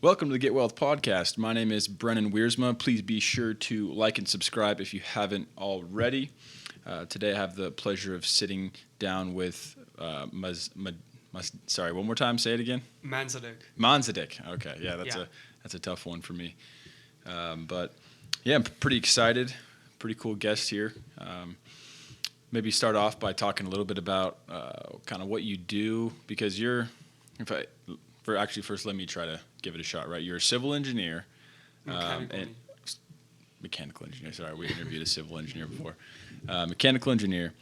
Welcome to the Get Wealth Podcast. My name is Brennan Wiersma. Please be sure to like and subscribe if you haven't already. Today I have the pleasure of sitting down with sorry, one more time, say it again. Mansidak. Okay, yeah, that's a tough one for me. But yeah, I'm pretty excited. Pretty cool guest here. Maybe start off by talking a little bit about kind of what you do, because first let me try to give it a shot, right? You're a civil engineer. And mechanical engineer. Sorry, we interviewed a civil engineer before. Mechanical engineer,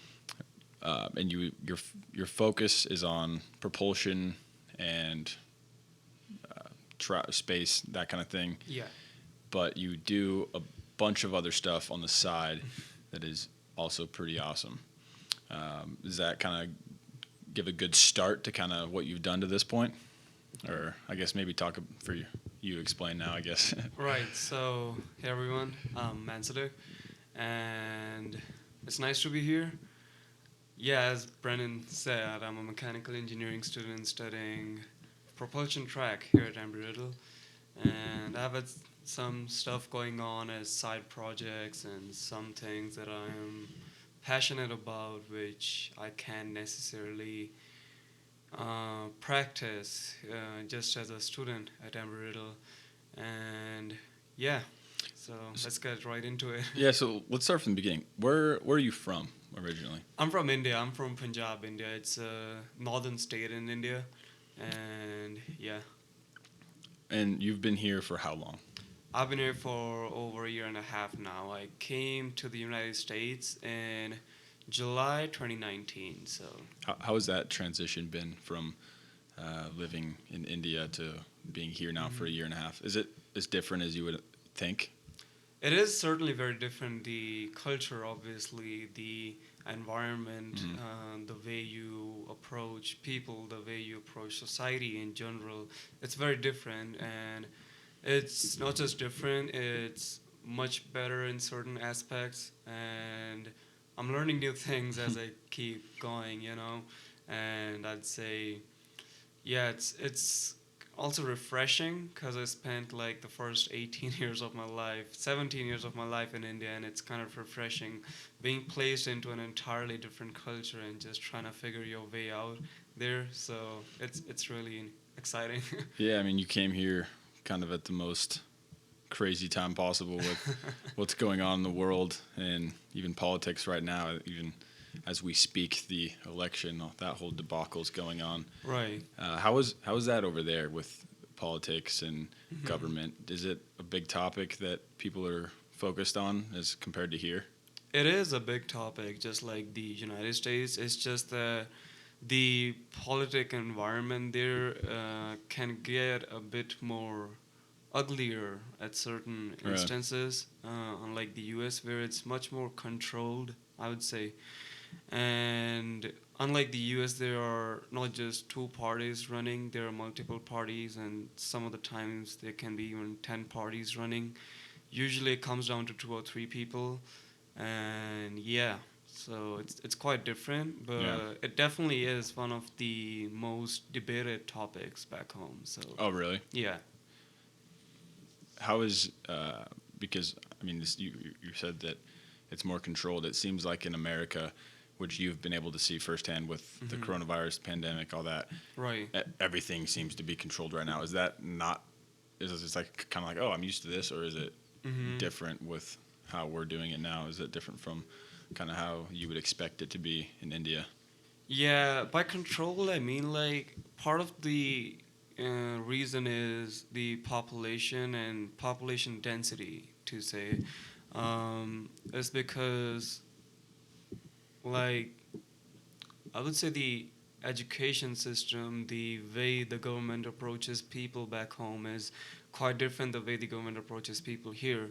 and your focus is on propulsion and space, that kind of thing. Yeah. But you do a bunch of other stuff on the side that is also pretty awesome. Does that kind of give a good start to kind of what you've done to this point? Or I guess maybe talk for you explain now, I guess. Right. So, hey everyone, I'm Mansidak, and it's nice to be here. Yeah, as Brennan said, I'm a mechanical engineering student studying propulsion track here at Embry Riddle, and I have some stuff going on as side projects and some things that I am passionate about, which I can't necessarily practice just as a student at Embry Riddle. And yeah, so let's get right into it. Yeah, so let's start from the beginning. Where are you from originally? I'm from India. I'm from Punjab, India. It's a northern state in India. And yeah. And you've been here for how long? I've been here for over a year and a half now. I came to the United States in July 2019. So How has that transition been from living in India to being here now for a year and a half? Is it as different as you would think? it is certainly very different. The culture, obviously, the environment, the way you approach people, the way you approach society in general, it's very different. And it's not just different, it's much better in certain aspects. And I'm learning new things as I keep going. And I'd say, yeah, it's also refreshing because I spent like the first 18 years of my life, 17 years of my life in India, and it's kind of refreshing being placed into an entirely different culture and just trying to figure your way out there. So it's really exciting. Yeah, I mean, you came here kind of at the most crazy time possible with what's going on in the world and even politics right now. Even as we speak, the election, that whole debacle is going on. Right. How is that over there with politics and government? Is it a big topic that people are focused on as compared to here? It is a big topic, just like the United States. It's just that the politic environment there can get a bit more uglier at certain Right. instances, unlike the US, where it's much more controlled, I would say. And unlike the US, there are not just two parties running, there are multiple parties, and some of the times there can be even 10 parties running. Usually it comes down to two or three people, and yeah, so it's quite different, but Yeah. it definitely is one of the most debated topics back home. So Oh, really? yeah. How is because I mean you said that it's more controlled. It seems like in America, which you've been able to see firsthand with the coronavirus pandemic, all that, Right. everything seems to be controlled right now. Is that not? Is it just like kind of like, oh, I'm used to this, or is it different with how we're doing it now? Is it different from kind of how you would expect it to be in India? Yeah, by control, I mean like part of the reason is the population and population density, to say. Is because, like, I would say the education system, the way the government approaches people back home is quite different the way the government approaches people here.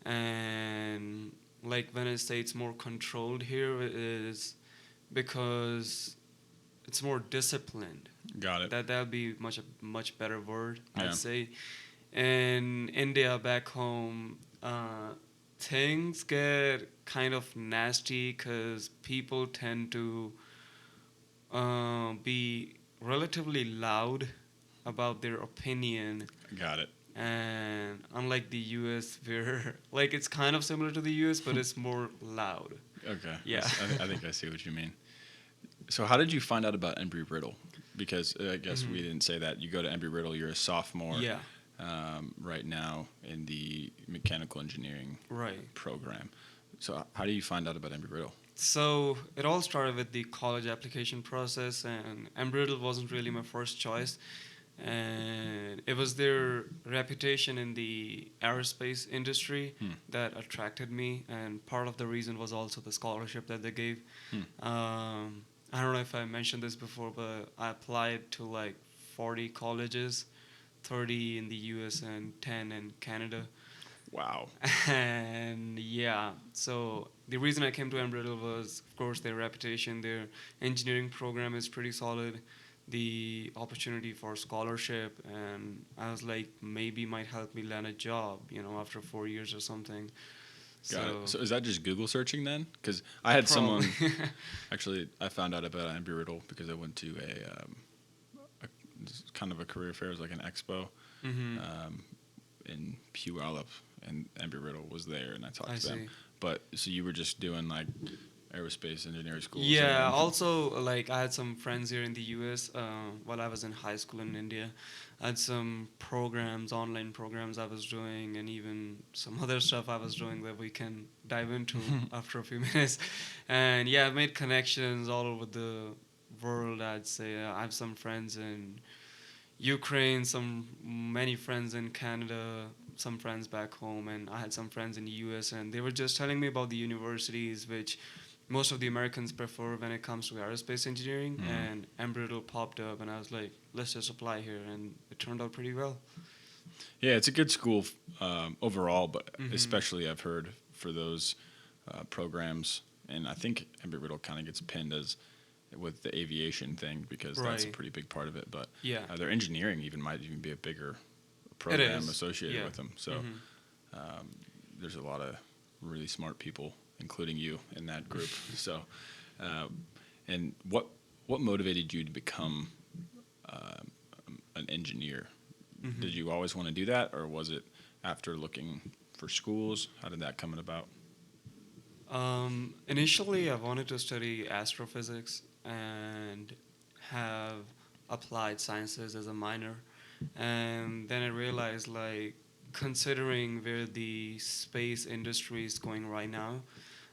And like when I say it's more controlled here, it is because it's more disciplined. Got it. That'd be much better word, Yeah. I'd say. In India back home, things get kind of nasty because people tend to be relatively loud about their opinion. Got it. And unlike the US, where like it's kind of similar to the US, but it's more loud. Okay. Yeah. I think I see what you mean. So how did you find out about Embry Riddle? Because I guess we didn't say that. You go to Embry Riddle, you're a sophomore Yeah. right now in the mechanical engineering Right. program. So how do you find out about Embry Riddle? So it all started with the college application process, and Embry wasn't really my first choice. And it was their reputation in the aerospace industry that attracted me, and part of the reason was also the scholarship that they gave. I don't know if I mentioned this before, but I applied to like 40 colleges, 30 in the US and 10 in Canada. Wow. And yeah, so the reason I came to Embry was, of course, their reputation. Their engineering program is pretty solid. The opportunity for scholarship, and I was like, maybe might help me land a job, after 4 years or something. Got So it. So is that just Google searching then? Because I had probably. someone actually. I found out about Embry Riddle because I went to a kind of a career fair. It was like an expo in Puyallup, and Embry Riddle was there, and I talked I to them. see. But so you were just doing like aerospace engineering schools? Yeah, and- also, like, I had some friends here in the US while I was in high school in India. I had some programs, online programs I was doing, and even some other stuff I was doing that we can dive into after a few minutes. And yeah, I made connections all over the world, I'd say. I have some friends in Ukraine, many friends in Canada, some friends back home, and I had some friends in the US, and they were just telling me about the universities which most of the Americans prefer when it comes to aerospace engineering. And Embry popped up, and I was like, let's just apply here, and it turned out pretty well. Yeah, it's a good school overall, but especially I've heard for those programs, and I think Embry Riddle kind of gets pinned as with the aviation thing because that's a Right. pretty big part of it. But Yeah. their engineering might even be a bigger program is, associated yeah. with them. So there's a lot of really smart people, including you, in that group. So, and what motivated you to become an engineer? Did you always want to do that, or was it after looking for schools? How did that come about? Initially, I wanted to study astrophysics and have applied sciences as a minor. And then I realized, like, considering where the space industry is going right now,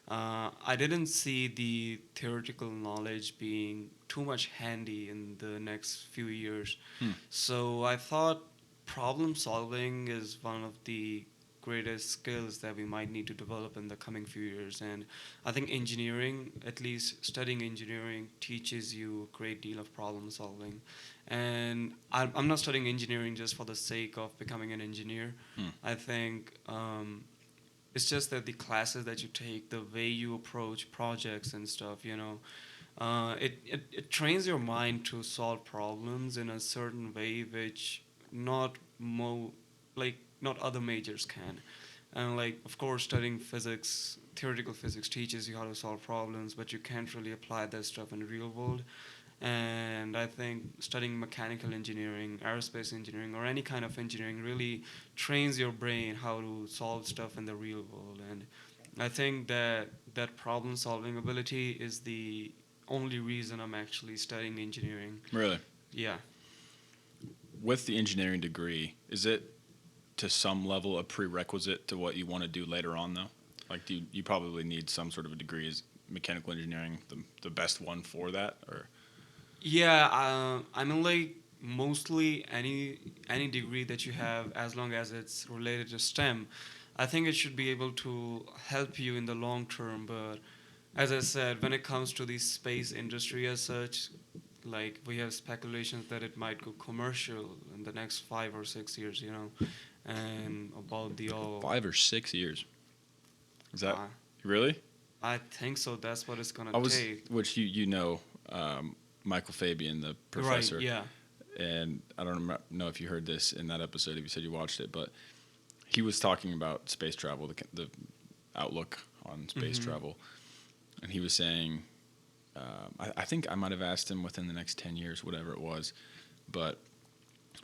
I didn't see the theoretical knowledge being too much handy in the next few years. So I thought problem solving is one of the greatest skills that we might need to develop in the coming few years. And I think engineering, at least studying engineering, teaches you a great deal of problem solving. And I'm not studying engineering just for the sake of becoming an engineer. I think it's just that the classes that you take, the way you approach projects and stuff, it trains your mind to solve problems in a certain way which not other majors can. And like, of course, studying physics, theoretical physics teaches you how to solve problems, but you can't really apply that stuff in the real world. And I think studying mechanical engineering, aerospace engineering, or any kind of engineering really trains your brain how to solve stuff in the real world. And I think that problem solving ability is the only reason I'm actually studying engineering. Really? Yeah. With the engineering degree, is it to some level a prerequisite to what you want to do later on, though? Like, do you probably need some sort of a degree? Is mechanical engineering the best one for that, or? Yeah, I mean, like, mostly any degree that you have, as long as it's related to STEM, I think it should be able to help you in the long term. But as I said, when it comes to the space industry as such, like, we have speculations that it might go commercial in the next 5 or 6 years, and about the all. 5 or 6 years. Is that uh, really? I think so. That's what it's gonna I was, take. which Michael Fabian, the professor, Right. Yeah. and I don't know if you heard this in that episode, if you said you watched it, but he was talking about space travel, the outlook on space travel, and he was saying, I think I might have asked him within the next 10 years, whatever it was, but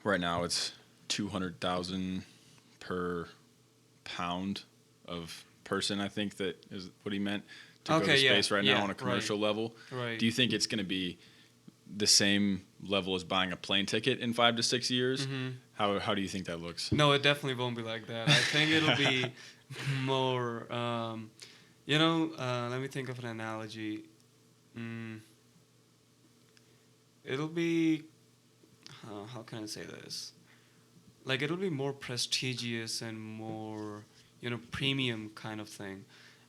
right now it's 200,000 per pound of person. I think that is what he meant to go to Okay, yeah, space right yeah, now on a commercial level. right. Do you think it's going to be the same level as buying a plane ticket in 5 to 6 years? Hmm. How do you think that looks? No, it definitely won't be like that. I think it'll be more. Let me think of an analogy. Mm, it'll be. How can I say this? Like it'll be more prestigious and more, premium kind of thing,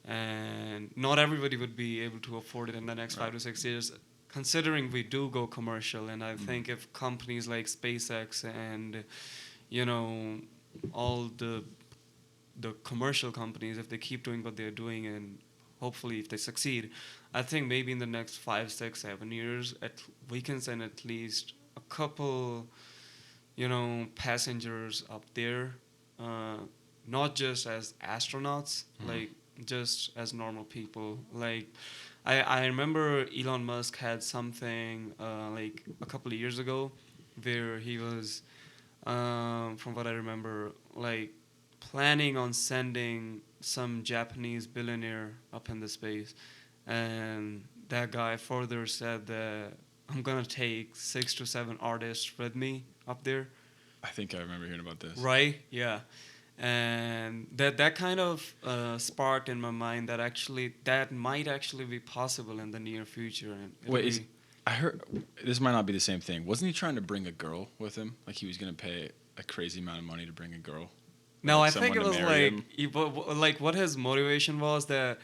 and not everybody would be able to afford it in the next Right. 5 to 6 years. Considering we do go commercial, and I think if companies like SpaceX and you know all the commercial companies, if they keep doing what they're doing, and hopefully if they succeed, I think maybe in the next 5, 6, 7 years we can send at least a couple passengers up there, uh, not just as astronauts, like just as normal people. Like I remember Elon Musk had something like a couple of years ago where he was, from what I remember, like planning on sending some Japanese billionaire up in the space, and that guy further said that I'm gonna take 6 to 7 artists with me up there. I think I remember hearing about this. Right? Yeah. And that kind of sparked in my mind that actually that might actually be possible in the near future, and Wait, I heard this might not be the same thing. Wasn't he trying to bring a girl with him? Like he was going to pay a crazy amount of money to bring a girl? no, Like I think someone it to was marry like him? like what his motivation was that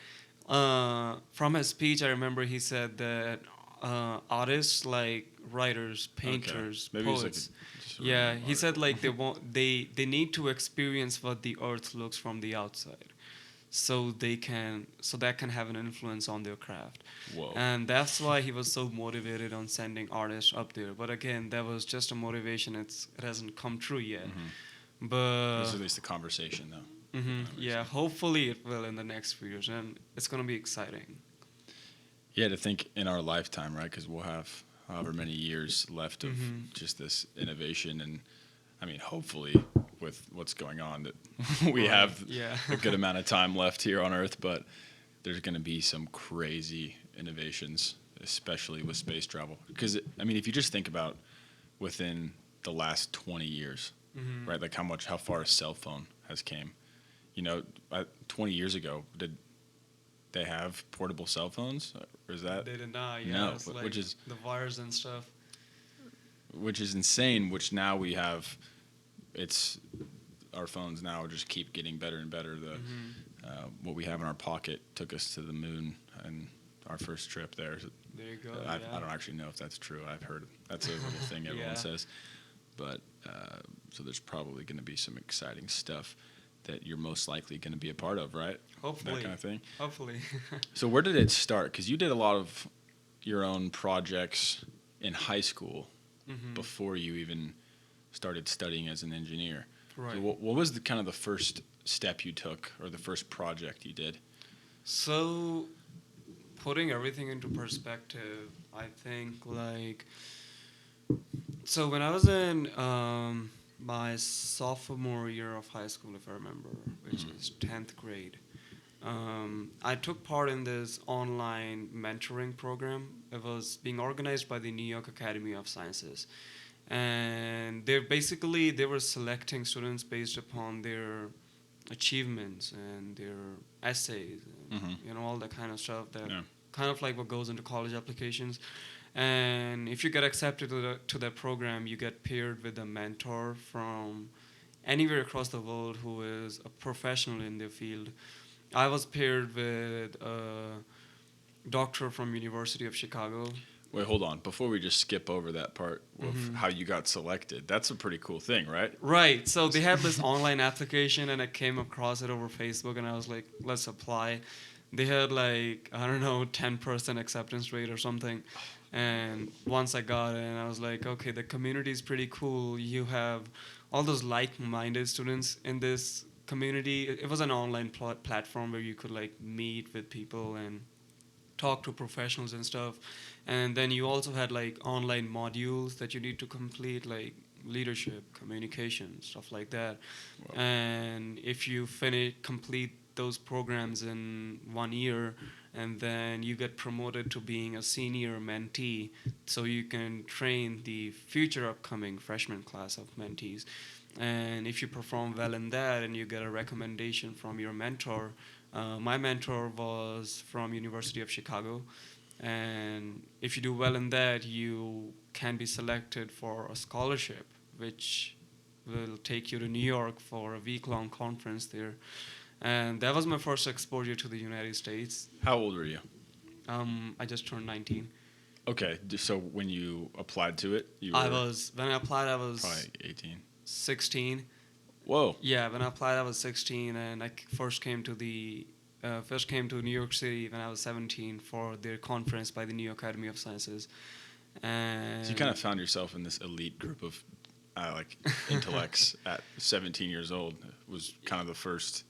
from his speech I remember he said that artists like writers, painters, Maybe he's like poets. just a Yeah, random he said article. like they need to experience what the earth looks from the outside, so that can have an influence on their craft. Whoa. And that's why he was so motivated on sending artists up there. But again, that was just a motivation. It hasn't come true yet. This is But at least a conversation, though. yeah, hopefully it will in the next few years, and it's gonna be exciting. Yeah, to think in our lifetime, right? Because we'll have however many years left of just this innovation, and I mean, hopefully, with what's going on, that we Right, have yeah. a good amount of time left here on Earth. But there's going to be some crazy innovations, especially with space travel. Because I mean, if you just think about within the last 20 years, right? Like how far a cell phone has came. 20 years ago, did they have portable cell phones? Or is that They did not. Yeah, no? it's like Which is the wires and stuff. insane. Which now we have, it's our phones now just keep getting better and better. What we have in our pocket took us to the moon and our first trip there. There you go. I Yeah. don't actually know if that's true. I've heard that's a little thing everyone Yeah. says, but so there's probably going to be some exciting stuff that you're most likely going to be a part of, right? Hopefully. That kind of thing. Hopefully. So where did it start? Because you did a lot of your own projects in high school before you even started studying as an engineer. Right. So what was the kind of the first step you took or the first project you did? So, putting everything into perspective, I think so when I was in my sophomore year of high school, if I remember, which is 10th grade, I took part in this online mentoring program. It was being organized by the New York Academy of Sciences. And they were selecting students based upon their achievements and their essays and all that kind of stuff that kind of like what goes into college applications. And if you get accepted to that program, you get paired with a mentor from anywhere across the world who is a professional in their field. I was paired with a doctor from University of Chicago. Wait, hold on. Before we just skip over that part of how you got selected, that's a pretty cool thing, right? Right. So they had this online application, and I came across it over Facebook, and I was like, let's apply. They had like, I don't know, 10% acceptance rate or something. And once I got it, and I was like, okay, the community is pretty cool. You have all those like-minded students in this community. It was an online platform where you could like meet with people and talk to professionals and stuff. And then you also had like online modules that you need to complete, like leadership, communication, stuff like that. Wow. And if you complete those programs in 1 year, and then you get promoted to being a senior mentee, so you can train the future upcoming freshman class of mentees. And if you perform well in that and you get a recommendation from your mentor, my mentor was from University of Chicago, and if you do well in that, you can be selected for a scholarship, which will take you to New York for a week-long conference there. And that was my first exposure to the United States. How old were you? I just turned 19. Okay, so when you applied to it, you were When I applied, I was probably 18. 16. Whoa. Yeah, when I applied, I was 16, and I first came to New York City when I was 17 for their conference by the New Academy of Sciences. And So you kind of found yourself in this elite group of like intellects at 17 years old. It was kind of the first,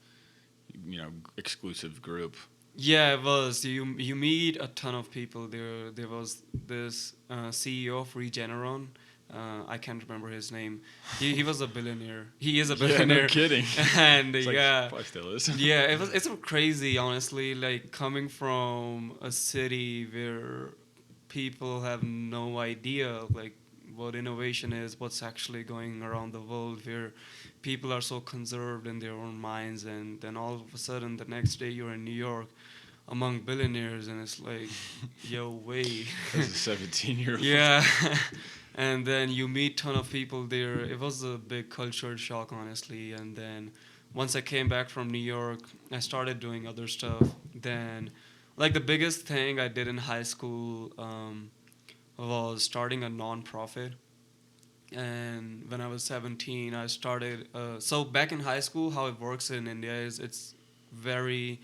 exclusive group. yeah, it was. You meet a ton of people there. There was this CEO of Regeneron. I can't remember his name. He was a billionaire. He is a billionaire. Yeah, no kidding. And It's like, yeah, probably still is. yeah, it's crazy, honestly. Like coming from a city where people have no idea like what innovation is, what's actually going around the world, where people are so conserved in their own minds, and then all of a sudden the next day you're in New York among billionaires, and it's like, yo, wait. As a 17-year-old. Yeah. And then you meet ton of people there. It was a big culture shock, honestly. And then once I came back from New York, I started doing other stuff. Then, like the biggest thing I did in high school was starting a nonprofit. And when I was 17, I started. So back in high school, how it works in India is it's very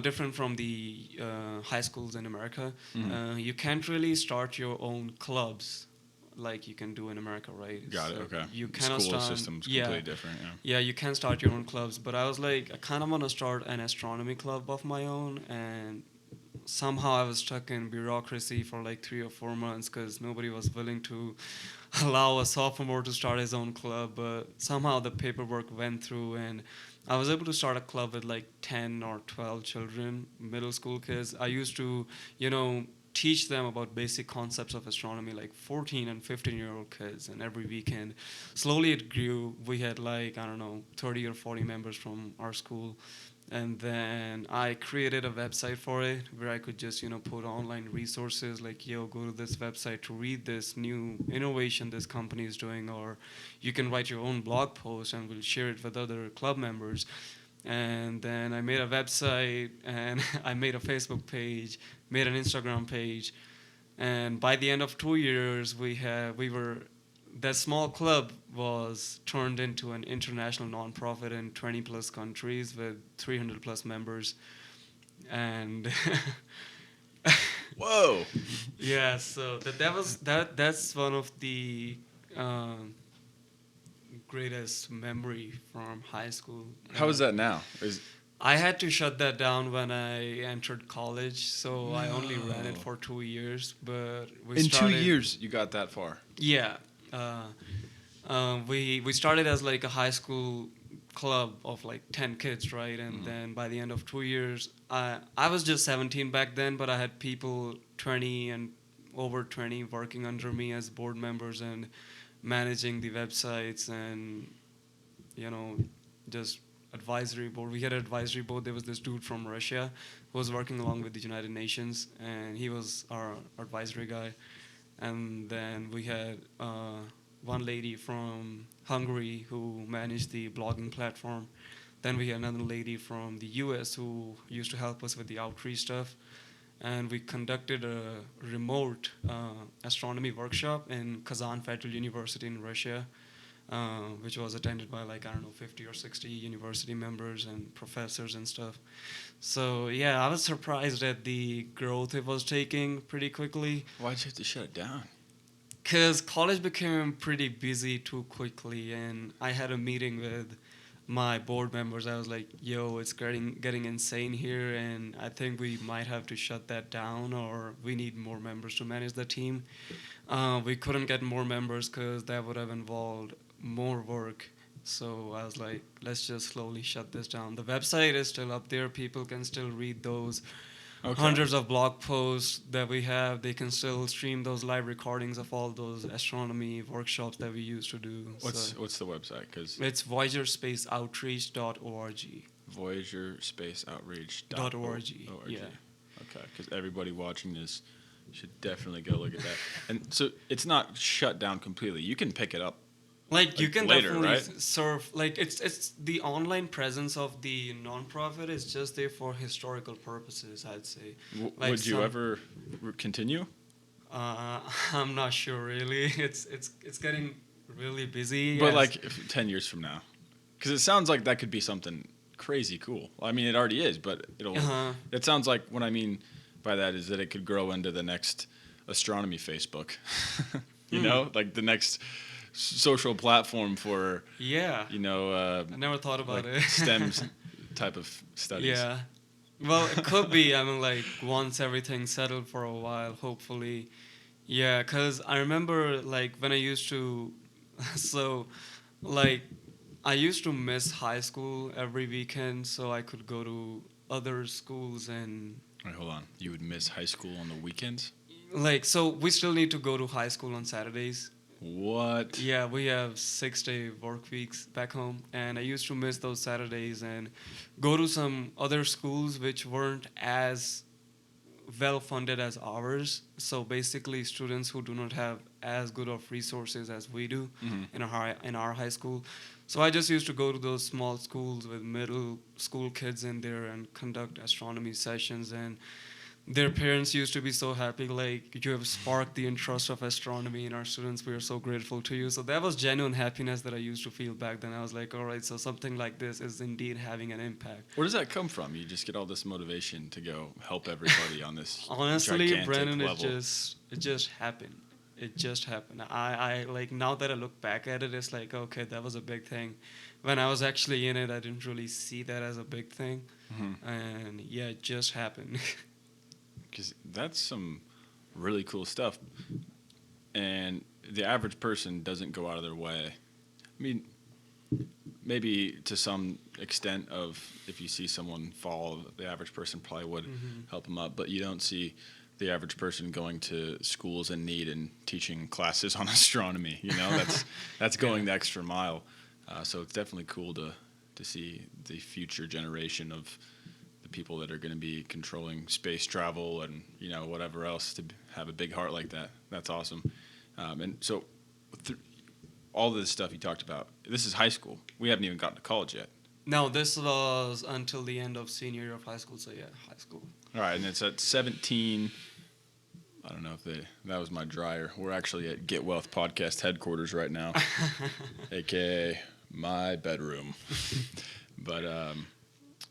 different from the high schools in America. Mhm. You can't really start your own clubs like you can do in America, right? Got it. So Okay. You The cannot school start. system's Yeah, completely different. Yeah. yeah, you can start your own clubs. But I was like, I kind of want to start an astronomy club of my own, and somehow I was stuck in bureaucracy for like 3 or 4 months because nobody was willing to allow a sophomore to start his own club. But somehow the paperwork went through, and I was able to start a club with like 10 or 12 children, middle school kids. I used to, teach them about basic concepts of astronomy, like 14 and 15-year-old kids. And every weekend, slowly it grew. We had like, I don't know, 30 or 40 members from our school. And then I created a website for it where I could just, put online resources like, yo, go to this website to read this new innovation this company is doing, or you can write your own blog post and we'll share it with other club members. And then I made a website, and I made a Facebook page, made an Instagram page. And by the end of 2 years, that small club was turned into an international nonprofit in 20 plus countries with 300 plus members. And Whoa. yeah, so that's one of the greatest memory from high school. How is that now? I had to shut that down when I entered college, so I only ran it No. for 2 years. But In 2 years, you got that far. yeah, we started as like a high school club of like 10 kids, right? And then by the end of 2 years, I was just 17 back then, but I had people 20 and over 20 working under me as board members and managing the websites and just advisory board. We had an advisory board. There was this dude from Russia who was working along with the United Nations, and he was our advisory guy. And then we had one lady from Hungary who managed the blogging platform. Then we had another lady from the US who used to help us with the outreach stuff. And we conducted a remote astronomy workshop in Kazan Federal University in Russia, which was attended by 50 or 60 university members and professors and stuff. So yeah, I was surprised at the growth it was taking pretty quickly. Why'd you have to shut it down? Because college became pretty busy too quickly, and I had a meeting with my board members, I was like, yo, it's getting insane here, and I think we might have to shut that down, or we need more members to manage the team. We couldn't get more members because that would have involved more work. So I was like, let's just slowly shut this down. The website is still up there. People can still read those Okay. hundreds of blog posts that we have. They can still stream those live recordings of all those astronomy workshops that we used to do. What's the website? Because It's voyagerspaceoutreach.org. voyagerspaceoutreach.org. Yeah. Okay, because everybody watching this should definitely go look at that. And so it's not shut down completely. You can pick it up. Like you can later, definitely right? serve. Like it's the online presence of the nonprofit is just there for historical purposes, I'd say. Like Would you ever continue? I'm not sure really. It's getting really busy. But as- like 10 years from now, because it sounds like that could be something crazy cool. I mean, it already is, but it'll. It sounds like what I mean by that is that it could grow into the next astronomy Facebook. You know, like the next social platform for yeah. I never thought about like it. STEM type of studies. Yeah. Well, it could be. I mean, like once everything's settled for a while, hopefully. Yeah, because I remember like when I used to, so like I used to miss high school every weekend so I could go to other schools and Wait, hold on. You would miss high school on the weekends? like, so we still need to go to high school on Saturdays. What? Yeah, we have 6-day work weeks back home, and I used to miss those Saturdays and go to some other schools which weren't as well funded as ours. So basically, students who do not have as good of resources as we do in our high school. So I just used to go to those small schools with middle school kids in there and conduct astronomy sessions, and their parents used to be so happy, like, you have sparked the interest of astronomy in our students. We are so grateful to you. So that was genuine happiness that I used to feel back then. I was like, all right, so something like this is indeed having an impact. Where does that come from? You just get all this motivation to go help everybody on this Honestly, gigantic Brandon, level. it just happened. It just happened. I like, now that I look back at it, it's like, okay, that was a big thing. When I was actually in it, I didn't really see that as a big thing. And yeah, it just happened. Because that's some really cool stuff. And the average person doesn't go out of their way. I mean, maybe to some extent of if you see someone fall, the average person probably would help them up. But you don't see the average person going to schools in need and teaching classes on astronomy. You know, that's going the extra mile. So it's definitely cool to see the future generation of the people that are going to be controlling space travel and, you know, whatever else, to have a big heart like that. That's awesome. And so all this stuff you talked about, this is high school. We haven't even gotten to college yet. No, this was until the end of senior year of high school. So yeah, high school. All right, and it's at 17. I don't know if that was my dryer. We're actually at Get Wealth Podcast headquarters right now, a.k.a. my bedroom. But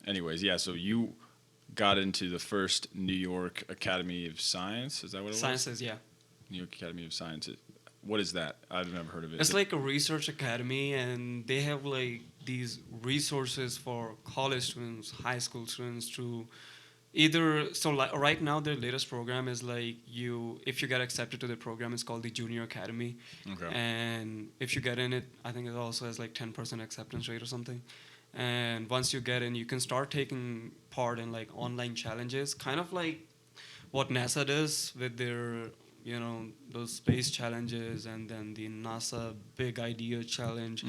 anyways, yeah, so you got into the first New York Academy of Science. Is that what it was? Sciences, yeah. New York Academy of Science. What is that? I've never heard of it. It's like a research academy, and they have like these resources for college students, high school students to either. So like right now, their latest program is like if you get accepted to the program, it's called the Junior Academy. Okay. And if you get in it, I think it also has like 10% acceptance rate or something. And once you get in, you can start taking part in like online challenges, kind of like what NASA does with their, you know, those space challenges, and then the NASA Big Idea Challenge.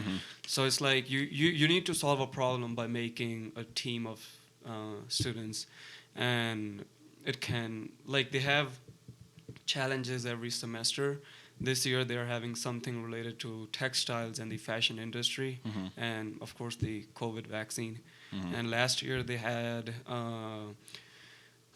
So it's like you need to solve a problem by making a team of students, and it can, like, they have challenges every semester. This year they're having something related to textiles and the fashion industry, and of course the COVID vaccine. And last year they had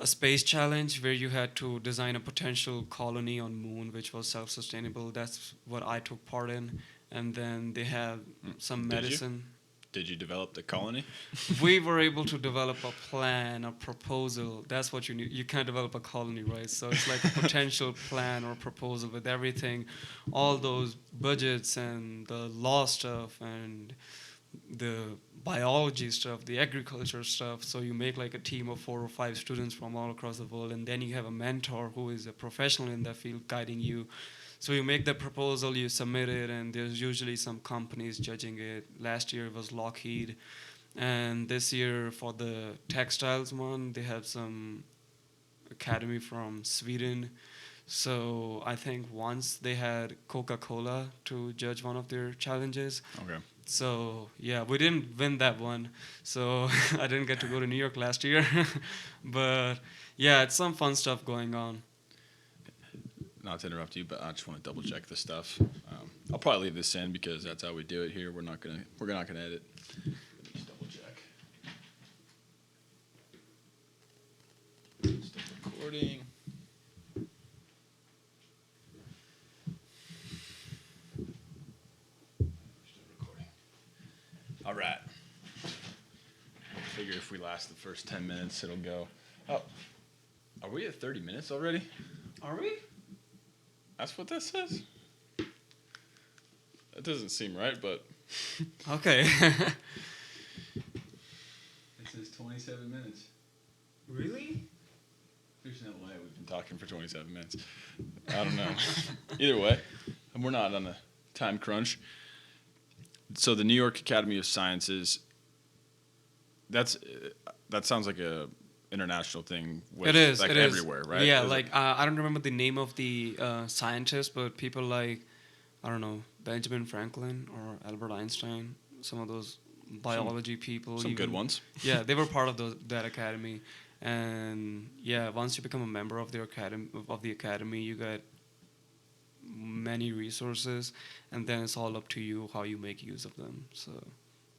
a space challenge where you had to design a potential colony on Moon, which was self-sustainable. That's what I took part in. And then they have some medicine. Did you develop the colony? We were able to develop a plan, a proposal. That's what you need. You can't develop a colony, right? So it's like a potential plan or proposal with everything, all those budgets and the law stuff and the biology stuff, the agriculture stuff. So you make like a team of 4 or 5 students from all across the world, and then you have a mentor who is a professional in that field guiding you. So you make the proposal, you submit it, and there's usually some companies judging it. Last year it was Lockheed, and this year for the textiles one, they have some academy from Sweden. So I think once they had Coca-Cola to judge one of their challenges. Okay. So yeah, we didn't win that one. So I didn't get to go to New York last year. But yeah, it's some fun stuff going on. Not to interrupt you, but I just want to double check this stuff. I'll probably leave this in because that's how we do it here. We're not gonna edit. Let me just double check. Still recording. Still recording. All right. I figure if we last the first 10 minutes, it'll go. Oh, are we at 30 minutes already? Are we? That's what that says? That doesn't seem right, but... Okay. It says 27 minutes. Really? There's no way we've been talking for 27 minutes. I don't know. Either way, we're not on a time crunch. So the New York Academy of Sciences, that sounds like a international thing. With, It is. like it is everywhere, right? Yeah, Is like I don't remember the name of the scientist, but people like I don't know Benjamin Franklin or Albert Einstein, some of those biology people. some good ones. Yeah, they were part of that academy, and yeah, once you become a member of the academy, you get many resources, and then it's all up to you how you make use of them. So.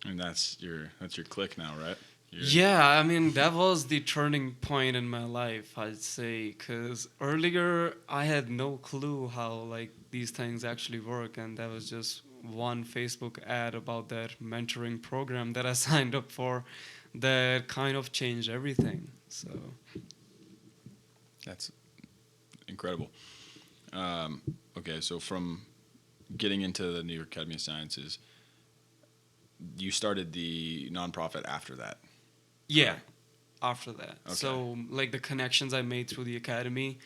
And that's your clique now, right? Yeah, I mean, that was the turning point in my life, I'd say, because earlier I had no clue how, like, these things actually work, and that was just one Facebook ad about that mentoring program that I signed up for that kind of changed everything, so. That's incredible. Okay, so from getting into the New York Academy of Sciences, you started the nonprofit after that. Yeah, after that. Okay. So, like, the connections I made through the academy,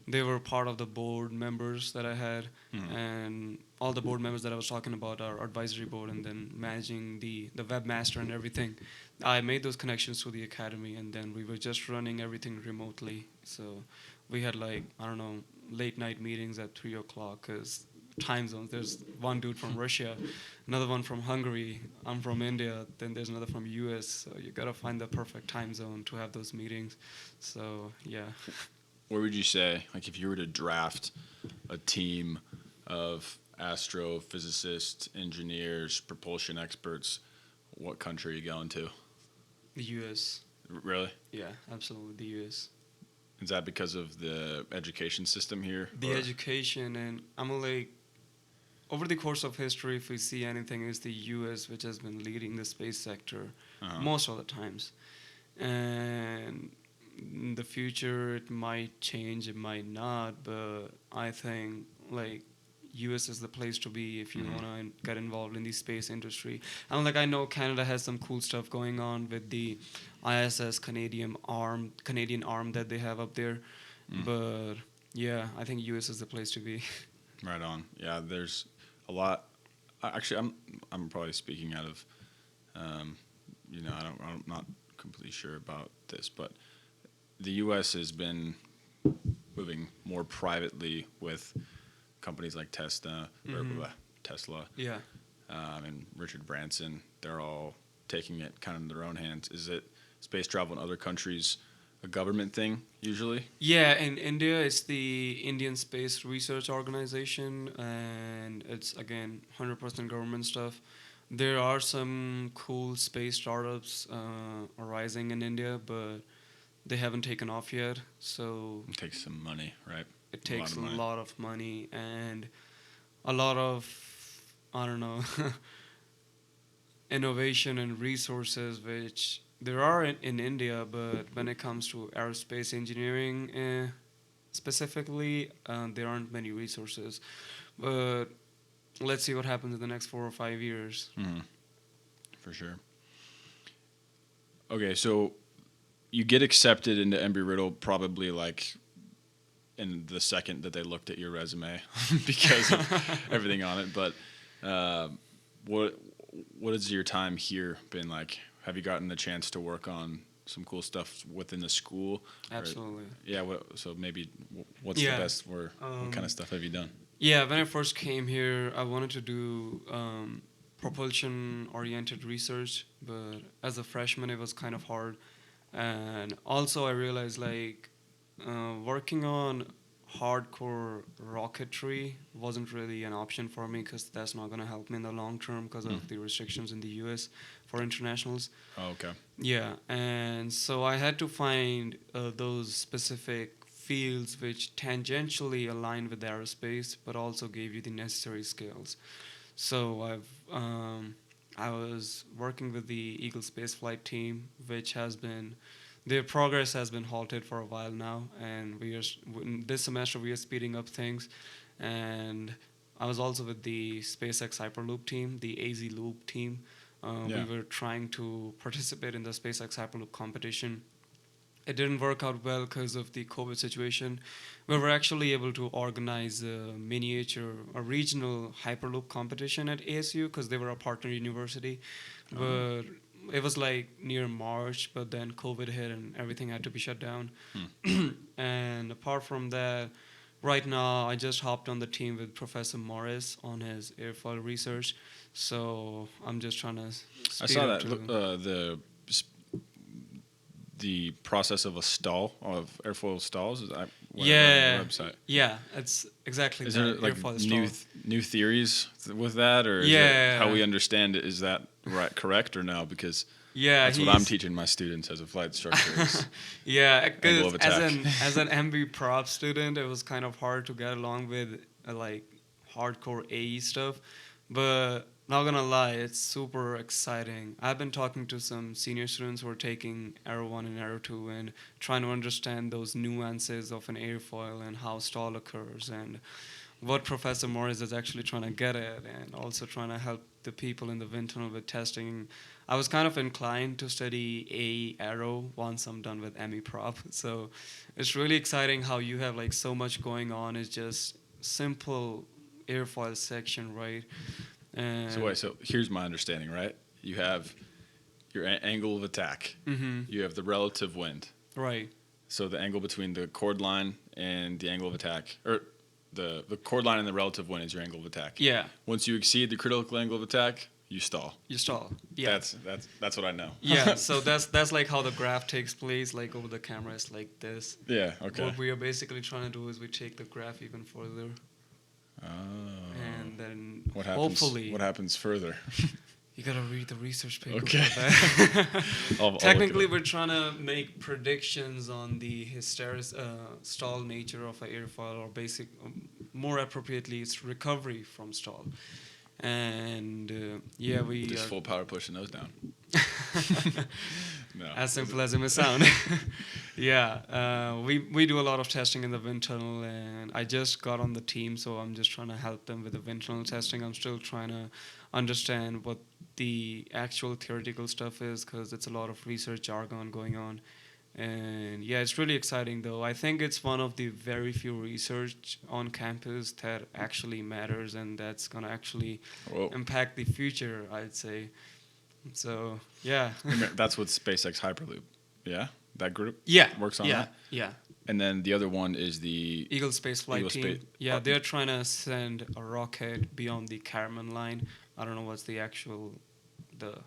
they were part of the board members that I had, and all the board members that I was talking about, our advisory board, and then managing the webmaster and everything. I made those connections through the academy, and then we were just running everything remotely. So we had, like, I don't know, late night meetings at 3 o'clock because time zones. There's one dude from Russia, another one from Hungary, I'm from India, then there's another from US. So you gotta find the perfect time zone to have those meetings. So yeah. Where would you say, like, if you were to draft a team of astrophysicists, engineers, propulsion experts, what country are you going to? The US. Really? Yeah, absolutely, the US. Is that because of the education system here? The education, and I'm like, over the course of history, if we see anything, it's the US which has been leading the space sector most of the times. And in the future, it might change, it might not, but I think, like, US is the place to be if you want to get involved in the space industry. And, like, I know Canada has some cool stuff going on with the ISS Canadian arm that they have up there. But yeah, I think US is the place to be. Right on. Yeah, there's a lot. Actually, I'm probably speaking out of, I'm not completely sure about this, but the U.S. has been moving more privately with companies like Tesla, Yeah. And Richard Branson. They're all taking it kind of in their own hands. Is it space travel in other countries a government thing usually? Yeah, in India, it's the Indian Space Research Organization, and it's, again, 100% government stuff. There are some cool space startups arising in India, but they haven't taken off yet. So It takes some money, right? it takes a money. lot of money and a lot of, I don't know, innovation and resources, which there are in India, but when it comes to aerospace engineering specifically, there aren't many resources. But let's see what happens in the next 4 or 5 years. For sure. Okay, so you get accepted into Embry Riddle probably like in the second that they looked at your resume because of everything on it. But what has your time here been like? Have you gotten the chance to work on some cool stuff within the school? Absolutely. So maybe what's Yeah. the best? What kind of stuff have you done? Yeah, when I first came here, I wanted to do propulsion-oriented research, but as a freshman, it was kind of hard. And also, I realized like working on hardcore rocketry wasn't really an option for me because that's not going to help me in the long term because of the restrictions in the U.S. for internationals. Oh, okay. Yeah, and so I had to find those specific fields which tangentially aligned with aerospace, but also gave you the necessary skills. So I was working with the Eagle spaceflight team, which has been their progress has been halted for a while now, and this semester we are speeding up things. And I was also with the SpaceX Hyperloop team, the AZ Loop team. We were trying to participate in the SpaceX Hyperloop competition. It didn't work out well because of the COVID situation. We were actually able to organize a regional Hyperloop competition at ASU because they were a partner university. But it was like near March, but then COVID hit and everything had to be shut down. And apart from that, right now I just hopped on the team with Professor Morris on his airfoil research. So I'm just trying to I saw that the process of of airfoil stalls. Is that on the website? Yeah, it's exactly Is that. there like Airfoil stall. new theories with that, or is it how we understand it? Is that correct or no? Because that's what I'm teaching my students as a flight instructor. Is angle of attack. As an MB prop student, it was kind of hard to get along with like hardcore AE stuff, but not gonna lie, it's super exciting. I've been talking to some senior students who are taking Aero 1 and Aero 2 and trying to understand those nuances of an airfoil and how stall occurs and what Professor Morris is actually trying to get at, and also trying to help the people in the wind tunnel with testing. I was kind of inclined to study Aero once I'm done with ME Prop. So it's really exciting how you have like so much going on. It's just simple airfoil section, right? And So here's my understanding, right? You have your angle of attack. You have the relative wind. Right. So the angle between the chord line and the angle of attack, or the chord line and the relative wind is your angle of attack. Yeah. Once you exceed the critical angle of attack, you stall. Yeah. That's what I know. Yeah. So that's like how the graph takes place. Like over the camera, it's like this. Yeah. Okay. What we are basically trying to do is we take the graph even further. Oh. And then What happens further? You gotta read the research paper. Okay. For that. Technically, we're trying to make predictions on the stall nature of an airfoil, or more appropriately, it's recovery from stall. And we just full power pushing those down. No. As simple as it may sound. We do a lot of testing in the wind tunnel, and I just got on the team, so I'm just trying to help them with the wind tunnel testing. I'm still trying to understand what the actual theoretical stuff is, because it's a lot of research jargon going on. And it's really exciting though. I think it's one of the very few research on campus that actually matters, and that's gonna actually impact the future, I'd say. So that's with SpaceX Hyperloop. Yeah, that group. Works on that. Yeah. And then the other one is the Eagle spaceflight team. They're trying to send a rocket beyond the Kármán line. I don't know what's the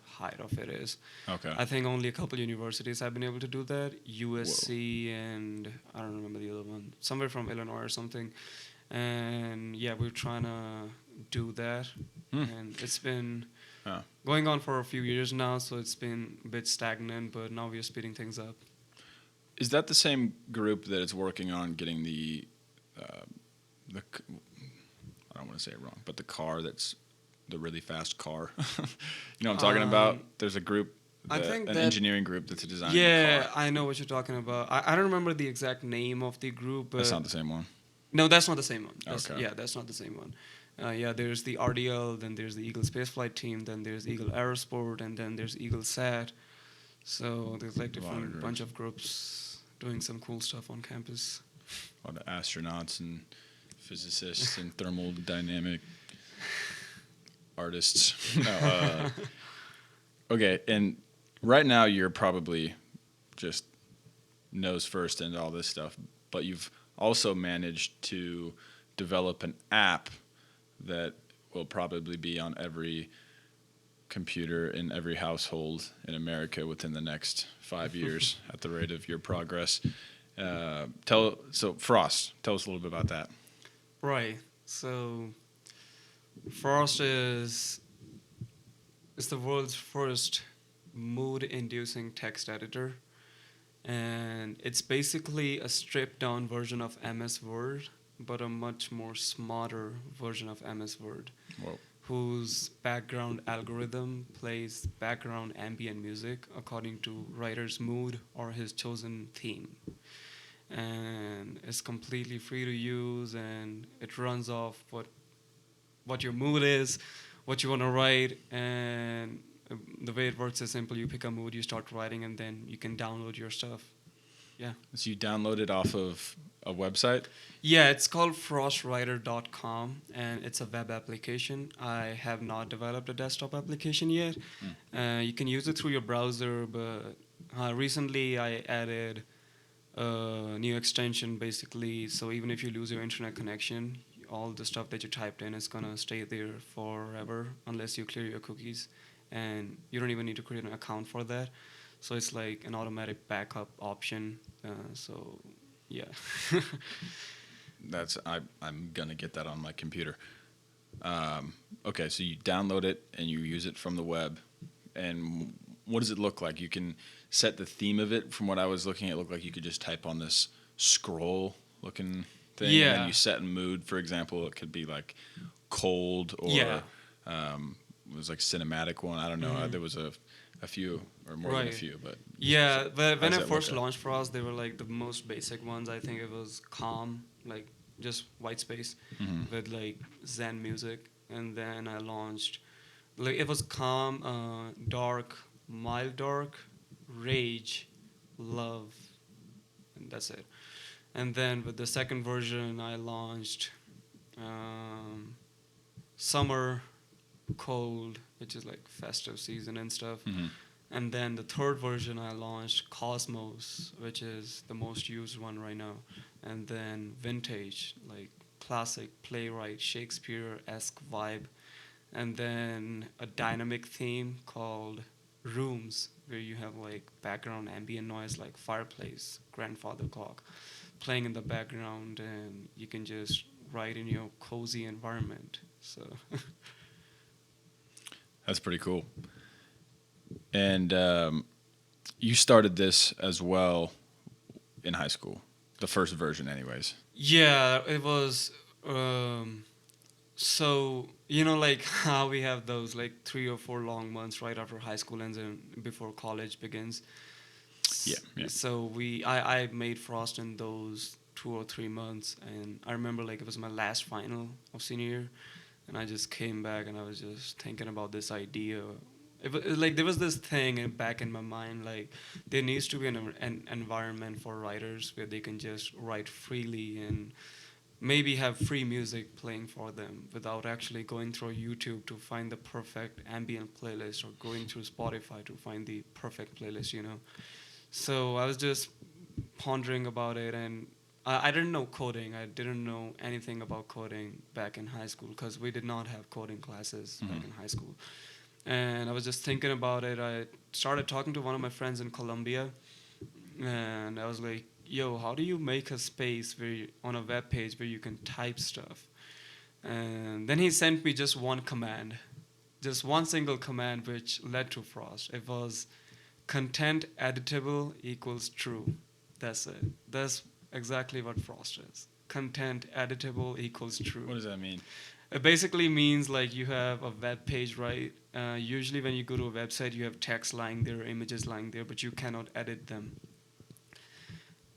height of it is. Okay. I think only a couple universities have been able to do that. USC and I don't remember the other one. Somewhere from Illinois or something. And we're trying to do that. And it's been going on for a few years now, so it's been a bit stagnant, but now we're speeding things up. Is that the same group that is working on getting the I don't want to say it wrong, but the car that's the really fast car? You know what I'm talking about? There's a group, an engineering group that's designing the car. I know what you're talking about. I don't remember the exact name of the group. But that's not the same one? No, that's not the same one. Okay. That's not the same one. Yeah, there's the RDL, then there's the Eagle Spaceflight Team, then there's Eagle Aerosport, and then there's Eagle Sat. So there's like A lot of different bunch groups. of groups doing some cool stuff on campus. A lot of astronauts and physicists and thermodynamic artists. No, okay, and right now you're probably just nose first into all this stuff, but you've also managed to develop an app that will probably be on every computer in every household in America within the next 5 years at the rate of your progress. So Frost, tell us a little bit about that. Right. So Frost is the world's first mood-inducing text editor, and it's basically a stripped-down version of MS Word, but a much more smarter version of MS Word, Whoa. whose background algorithm plays background ambient music according to writer's mood or his chosen theme. And it's completely free to use, and it runs off what your mood is, what you want to write, and the way it works is simple. You pick a mood, you start writing, and then you can download your stuff. Yeah. So you download it off of a website? Yeah, it's called frostwriter.com, and it's a web application. I have not developed a desktop application yet. You can use it through your browser, but recently I added a new extension, basically, so even if you lose your internet connection, all the stuff that you typed in is going to stay there forever unless you clear your cookies, and you don't even need to create an account for that. So it's like an automatic backup option. So yeah. I'm gonna get that on my computer. Okay, so you download it and you use it from the web. And what does it look like? You can set the theme of it. From what I was looking at, it looked like you could just type on this scroll looking thing. And then Yeah. you set a mood. For example, it could be like cold or Yeah. it was like cinematic one. I don't know. There was a few or more than a Right. few, but Yeah, but when does I that first look like? launched Frost, they were like the most basic ones. I think it was calm, like just white space with like Zen music. And then I launched, like it was calm, dark, mild dark, rage, love, and that's it. And then with the second version, I launched um, summer, cold, which is like festive season and stuff. And then the third version I launched, Cosmos, which is the most used one right now. And then Vintage, like classic playwright, Shakespeare-esque vibe. And then a dynamic theme called Rooms, where you have like background ambient noise like fireplace, grandfather clock playing in the background, and you can just write in your cozy environment. So That's pretty cool. And you started this as well in high school, the first version, anyways. yeah, it was. So like how we have those like 3 or 4 long months right after high school ends and before college begins. Yeah, yeah. So I made Frost in those 2 or 3 months, and I remember like it was my last final of senior year, and I just came back and I was just thinking about this idea. Like there was this thing back in my mind, like there needs to be an environment for writers where they can just write freely and maybe have free music playing for them without actually going through YouTube to find the perfect ambient playlist or going through Spotify to find the perfect playlist. So I was just pondering about it, and I didn't know coding. I didn't know anything about coding back in high school because we did not have coding classes back in high school. And I was just thinking about it. I started talking to one of my friends in Colombia, and I was like, yo, how do you make a space on a web page where you can type stuff? And then he sent me just one command, just one single command, which led to Frost. It was content editable equals true. That's it. That's exactly what Frost is. Content editable equals true. What does that mean? It basically means like you have a web page, right? Usually when you go to a website, you have text lying there, images lying there, but you cannot edit them.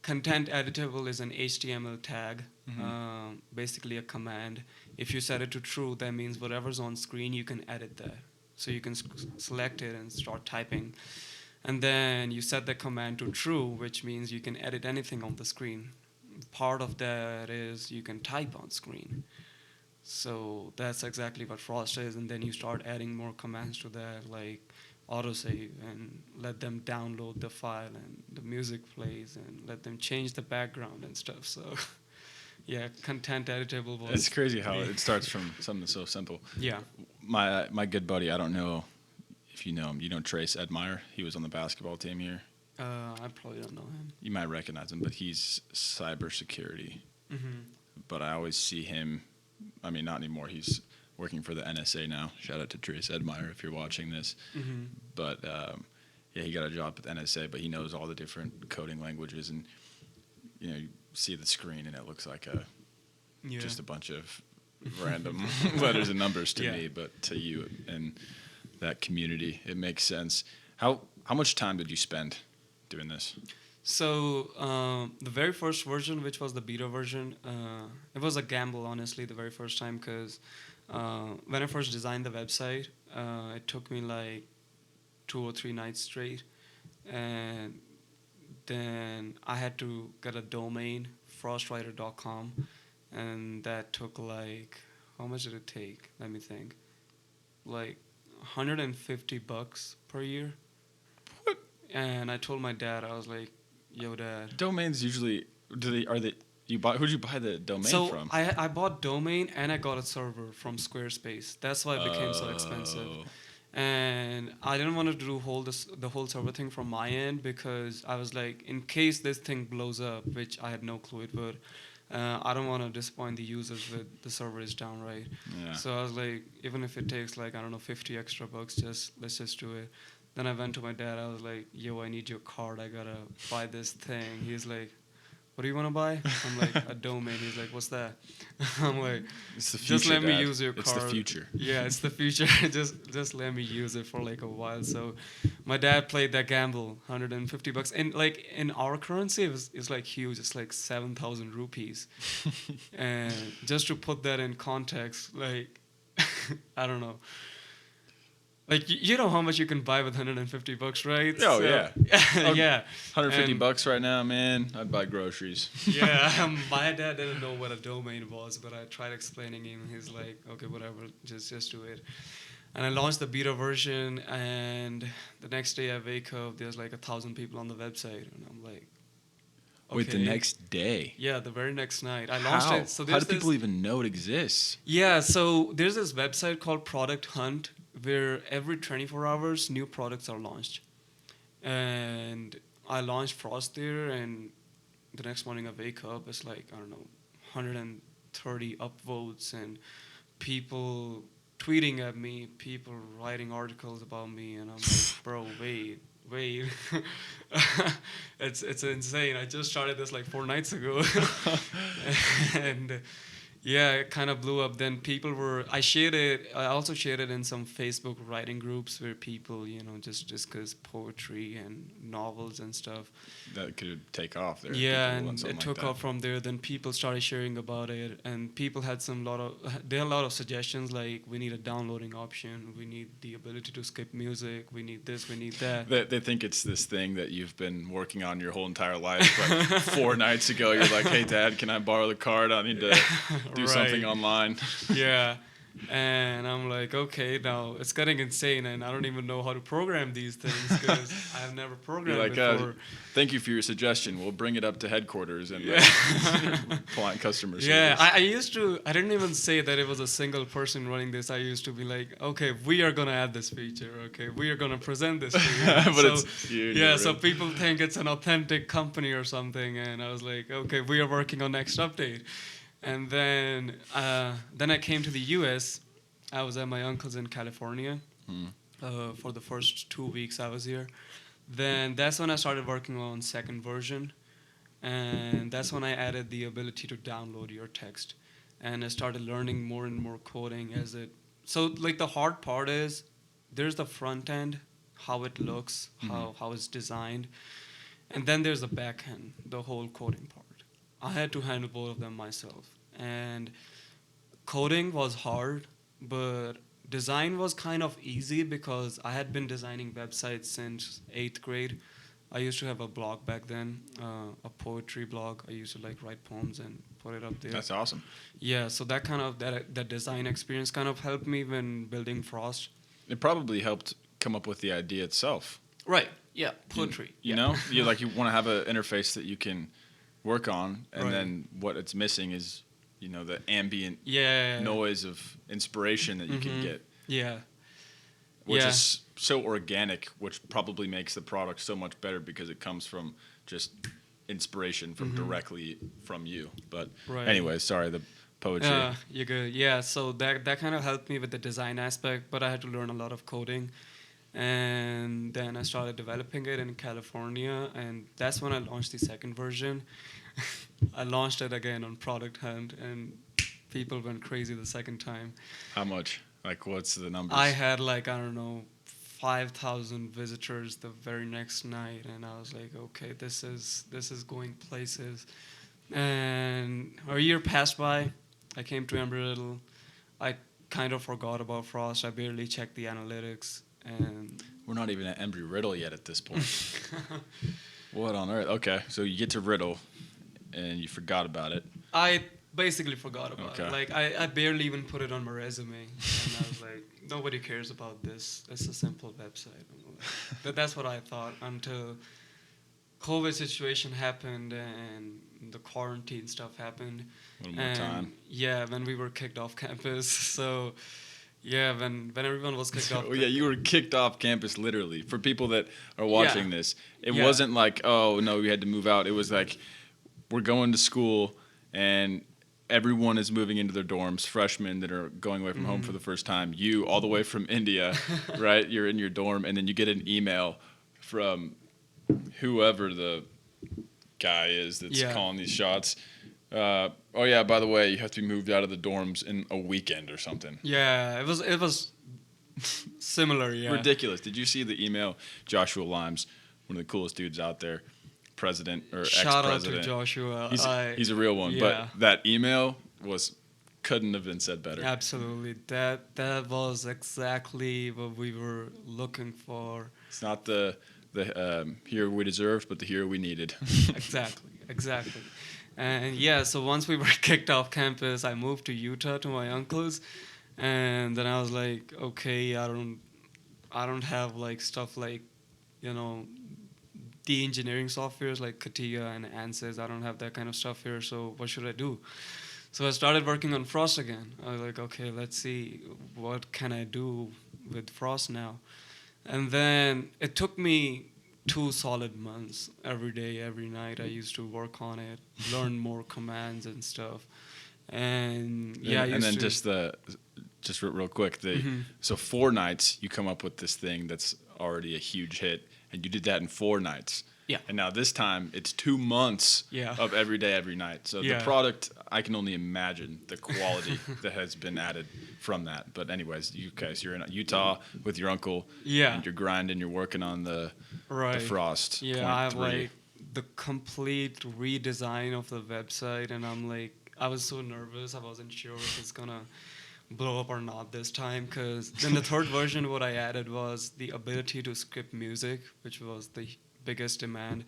Content editable is an HTML tag basically a command. If you set it to true, that means whatever's on screen, you can edit that. So you can select it and start typing. And then you set the command to true, which means you can edit anything on the screen. Part of that is you can type on screen. So that's exactly what Frost is. And then you start adding more commands to that, like autosave, and let them download the file, and the music plays, and let them change the background and stuff. So yeah, content editable was. It's crazy how it starts from something so simple. Yeah. My good buddy, I don't know if you know him. You know Trace Edmeyer? He was on the basketball team here. I probably don't know him. You might recognize him, but he's cybersecurity. Mm-hmm. But I always see him. I mean, not anymore. He's working for the NSA now. Shout out to Trace Edmeyer if you're watching this. Mm-hmm. But yeah, he got a job at the NSA, but he knows all the different coding languages, and you see the screen, and it looks like just a bunch of random letters and numbers to me, but to you and that community, it makes sense. How much time did you spend doing this? So the very first version, which was the beta version, it was a gamble, honestly, the very first time, because when I first designed the website, it took me like 2 or 3 nights straight, and then I had to get a domain, frostwriter.com, and that took like, how much did it take? Let me think. Like $150 per year. What? And I told my dad, I was like, yo, Dad. Domains usually who'd you buy the domain from? So I bought domain and I got a server from Squarespace. That's why it became so expensive. And I didn't want to do the whole server thing from my end, because I was like, in case this thing blows up, which I had no clue it would, I don't want to disappoint the users with the server is down, right? Yeah. So I was like, even if it takes like, I don't know, 50 extra bucks, let's just do it. Then I went to my dad. I was like, yo, I need your card. I gotta buy this thing. He's like, what do you want to buy? I'm like, a domain. He's like, what's that? I'm like, it's the future, just let me Dad. use your card. It's the future. Yeah, it's the future. just let me use it for like a while. So my dad played that gamble, $150. And like in our currency, it's like huge. It's like 7,000 rupees. And just to put that in context, like, I don't know. Like, you know how much you can buy with $150, right? Oh, so, yeah. Yeah. $150 right now, man. I'd buy groceries. Yeah, my dad didn't know what a domain was, but I tried explaining him. He's like, okay, whatever, just do it. And I launched the beta version, and the next day I wake up, there's like 1,000 people on the website, and I'm like, okay. Wait, the next day? Yeah, the very next night. I launched it. So how do people even know it exists? Yeah, so there's this website called Product Hunt, where every 24 hours new products are launched. And I launched Frost there, and the next morning I wake up, it's like, I don't know, 130 upvotes, and people tweeting at me, people writing articles about me, and I'm like, bro, wait. It's insane. I just started this like 4 nights ago. And yeah, it kind of blew up. Then I also shared it in some Facebook writing groups where people, just discuss poetry and novels and stuff. That could take off there. Yeah, and it took off from there. Then people started sharing about it, and people had a lot of suggestions, like, we need a downloading option, we need the ability to skip music, we need this, we need that. They think it's this thing that you've been working on your whole entire life. But 4 nights ago, you're like, hey, Dad, can I borrow the card? I need to do something online. Yeah. And I'm like, okay, now it's getting insane, and I don't even know how to program these things, because I've never programmed before. Thank you for your suggestion. We'll bring it up to headquarters and client customer service. Yeah, I didn't even say that it was a single person running this. I used to be like, okay, we are going to add this feature. Okay, we are going to present this feature. But it's you. Yeah, so people think it's an authentic company or something, and I was like, okay, we are working on next update. And then I came to the U.S. I was at my uncle's in California for the first 2 weeks I was here. Then that's when I started working on second version. And that's when I added the ability to download your text. And I started learning more and more coding as it... So, like, the hard part is there's the front end, how it looks, how it's designed. And then there's the back end, the whole coding part. I had to handle both of them myself. And coding was hard, but design was kind of easy because I had been designing websites since 8th grade. I used to have a blog back then, a poetry blog. I used to like write poems and put it up there. That's awesome. Yeah, so that design experience kind of helped me when building Frost. It probably helped come up with the idea itself. Right. Yeah. Poetry. You know, you want to have an interface that you can work on, and Right. then what it's missing is, the ambient Yeah. noise of inspiration that you can get, Yeah. which Yeah. is so organic, which probably makes the product so much better because it comes from just inspiration from directly from you. But Right. anyway, sorry, the poetry. You're good. Yeah, so that kind of helped me with the design aspect, but I had to learn a lot of coding. And then I started developing it in California, and that's when I launched the second version. I launched it again on Product Hunt, and people went crazy the second time. How much? Like, what's the numbers? I had like, I don't know, 5,000 visitors the very next night, and I was like, okay, this is going places. And a year passed by. I came to Embry Riddle. I kind of forgot about Frost. I barely checked the analytics, and We're not even at Embry Riddle yet at this point. What on earth? Okay, so you get to Riddle, and you forgot about it. I basically forgot about Okay. it. Like I barely even put it on my resume, and I was like, nobody cares about this. It's a simple website. That's what I thought until COVID situation happened and the quarantine stuff happened. A little more And time. yeah, when we were kicked off campus. So yeah, when everyone was kicked off. Oh yeah, you were kicked off campus literally. For people that are watching this, it Yeah. wasn't like, oh no, we had to move out. It was like, we're going to school and everyone is moving into their dorms. Freshmen that are going away from home for the first time. You all the way from India, right? You're in your dorm, and then you get an email from whoever the guy is that's Yeah. calling these shots. Oh yeah, by the way, you have to be moved out of the dorms in a weekend or something. Yeah, it was similar. Yeah. Ridiculous. Did you see the email? Joshua Limes, one of the coolest dudes out there, president or Shout out ex-president. to Joshua. He's a real one. Yeah. But that email couldn't have been said better. Absolutely. That was exactly what we were looking for. It's not the hero we deserved, but the hero we needed. Exactly. And yeah, so once we were kicked off campus, I moved to Utah to my uncle's, and then I was like, okay, I don't have like stuff like, the engineering softwares like Katia and Ansys. I don't have that kind of stuff here. So what should I do? So I started working on Frost again. I was like, okay, let's see what can I do with Frost now. And then it took me 2 solid months. Every day, every night, I used to work on it, learn more commands and stuff. And yeah, and then just real quick, so 4 nights you come up with this thing that's already a huge hit, and you did that in 4 nights. Yeah. And now this time it's 2 months Yeah. of every day, every night. So Yeah. the product, I can only imagine the quality that has been added from that. But anyways, you guys, you're in Utah with your uncle. Yeah. And you're grinding, you're working on the Frost. Yeah, I have 0.3. like the complete redesign of the website, and I'm like, I was so nervous. I wasn't sure if it's gonna blow up or not this time. Because in the third version, what I added was the ability to skip music, which was the biggest demand.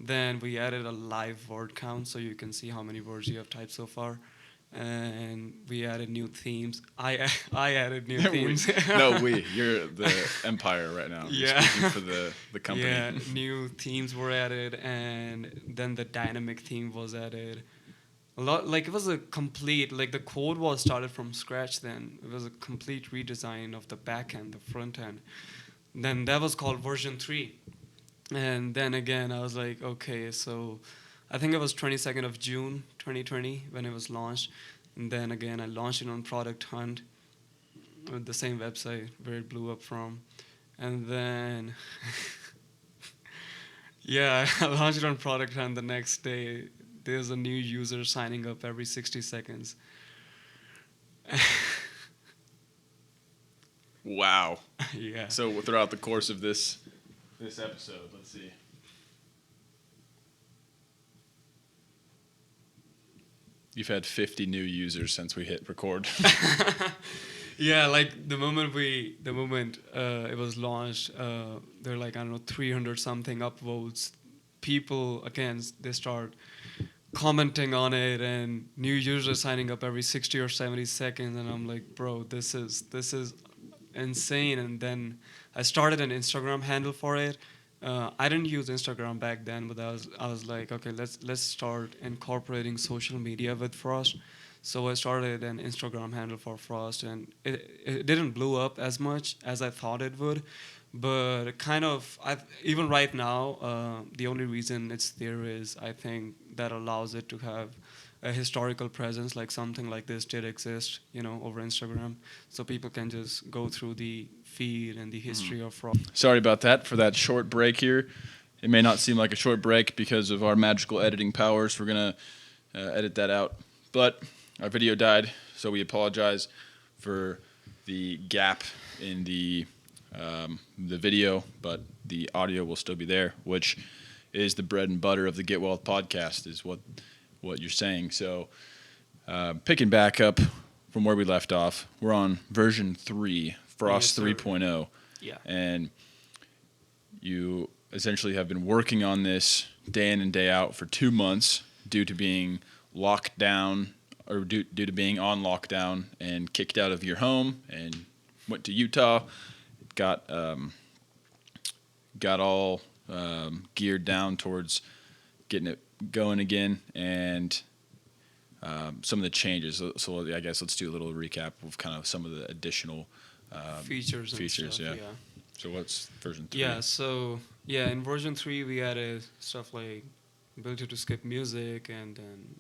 Then we added a live word count, so you can see how many words you have typed so far. And we added new themes. I added new themes. You're the empire right now. You're Yeah. speaking for the company. Yeah, new themes were added, and then the dynamic theme was added. A lot, like it was a complete, like the code was started from scratch. Then it was a complete redesign of the back end, the front end. Then that was called version 3, and then again I was like, okay, so I think it was 22nd of June 2020 when it was launched, and then again I launched it on Product Hunt with the same website where it blew up from, and then. Yeah, I launched it on Product Hunt the next day. There's a new user signing up every 60 seconds. Wow. Yeah. So throughout the course of this episode, let's see. You've had 50 new users since we hit record. Yeah, like the moment it was launched, there are like, I don't know, 300 something upvotes. People again, they start commenting on it, and new users signing up every 60 or 70 seconds, and I'm like, bro, this is insane. And then I started an Instagram handle for it. I didn't use Instagram back then, but I was like, okay, let's start incorporating social media with Frost. So I started an Instagram handle for Frost, and it didn't blow up as much as I thought it would. But kind of, even right now, the only reason it's there is, I think, that allows it to have a historical presence, like something like this did exist, over Instagram, so people can just go through the feed and the history of Frost. Sorry about that for that short break here. It may not seem like a short break because of our magical editing powers. We're going to edit that out. But our video died, so we apologize for the gap in the video, but the audio will still be there, which is the bread and butter of the Get Wealth podcast, is what you're saying. So picking back up from where we left off, we're on version 3, Frost 3.0. Yeah. And you essentially have been working on this day in and day out for 2 months due to being locked down, or due to being on lockdown and kicked out of your home, and went to Utah, got all geared down towards getting it going again, and some of the changes. So I guess let's do a little recap of kind of some of the additional features and stuff, yeah. So what's version 3? Yeah, so in version 3 we added stuff like ability to skip music, and then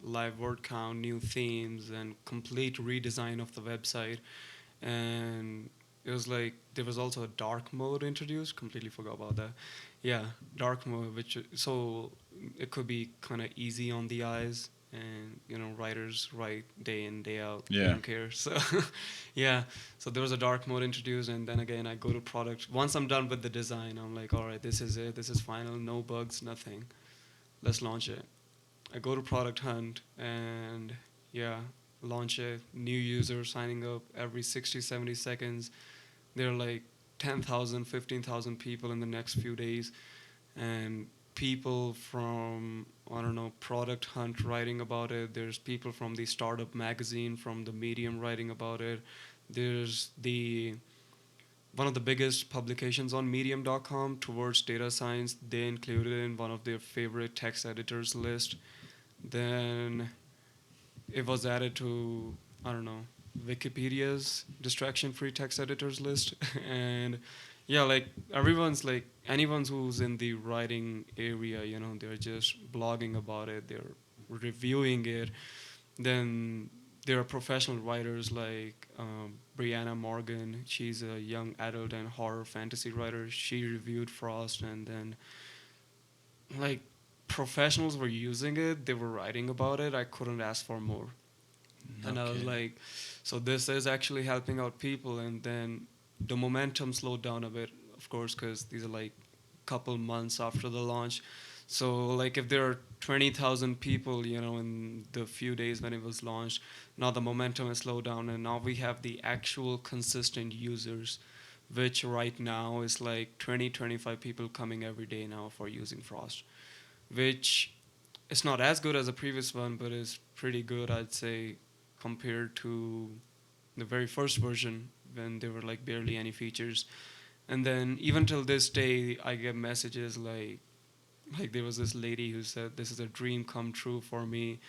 live word count, new themes, and complete redesign of the website. And it was like, there was also a dark mode introduced. Completely forgot about that. Yeah, dark mode, so it could be kind of easy on the eyes, and writers write day in, day out. Yeah. They don't care. So yeah, so there was a dark mode introduced, and then again I go to product. Once I'm done with the design, I'm like, all right, this is it. This is final. No bugs, nothing. Let's launch it. I go to product hunt, and launch it. New user signing up every 60, 70 seconds. There are like 10,000, 15,000 people in the next few days, and people from, I don't know, Product Hunt writing about it. There's people from the Startup Magazine, from the Medium writing about it. There's one of the biggest publications on Medium.com towards data science. They included it in one of their favorite text editors list. Then it was added to, I don't know, Wikipedia's distraction-free text editors list. And like anyone who's in the writing area, they're just blogging about it, they're reviewing it. Then there are professional writers like Brianna Morgan. She's a young adult and horror fantasy writer. She reviewed Frost, and then like professionals were using it, they were writing about it. I couldn't ask for more. And I was like, so this is actually helping out people. And then the momentum slowed down a bit, of course, because these are like couple months after the launch. So like if there are 20,000 people, in the few days when it was launched, now the momentum has slowed down, and now we have the actual consistent users, which right now is like 20, 25 people coming every day now for using Frost, which is not as good as the previous one, but is pretty good, I'd say, compared to the very first version when there were like barely any features. And then even till this day, I get messages like there was this lady who said, this is a dream come true for me.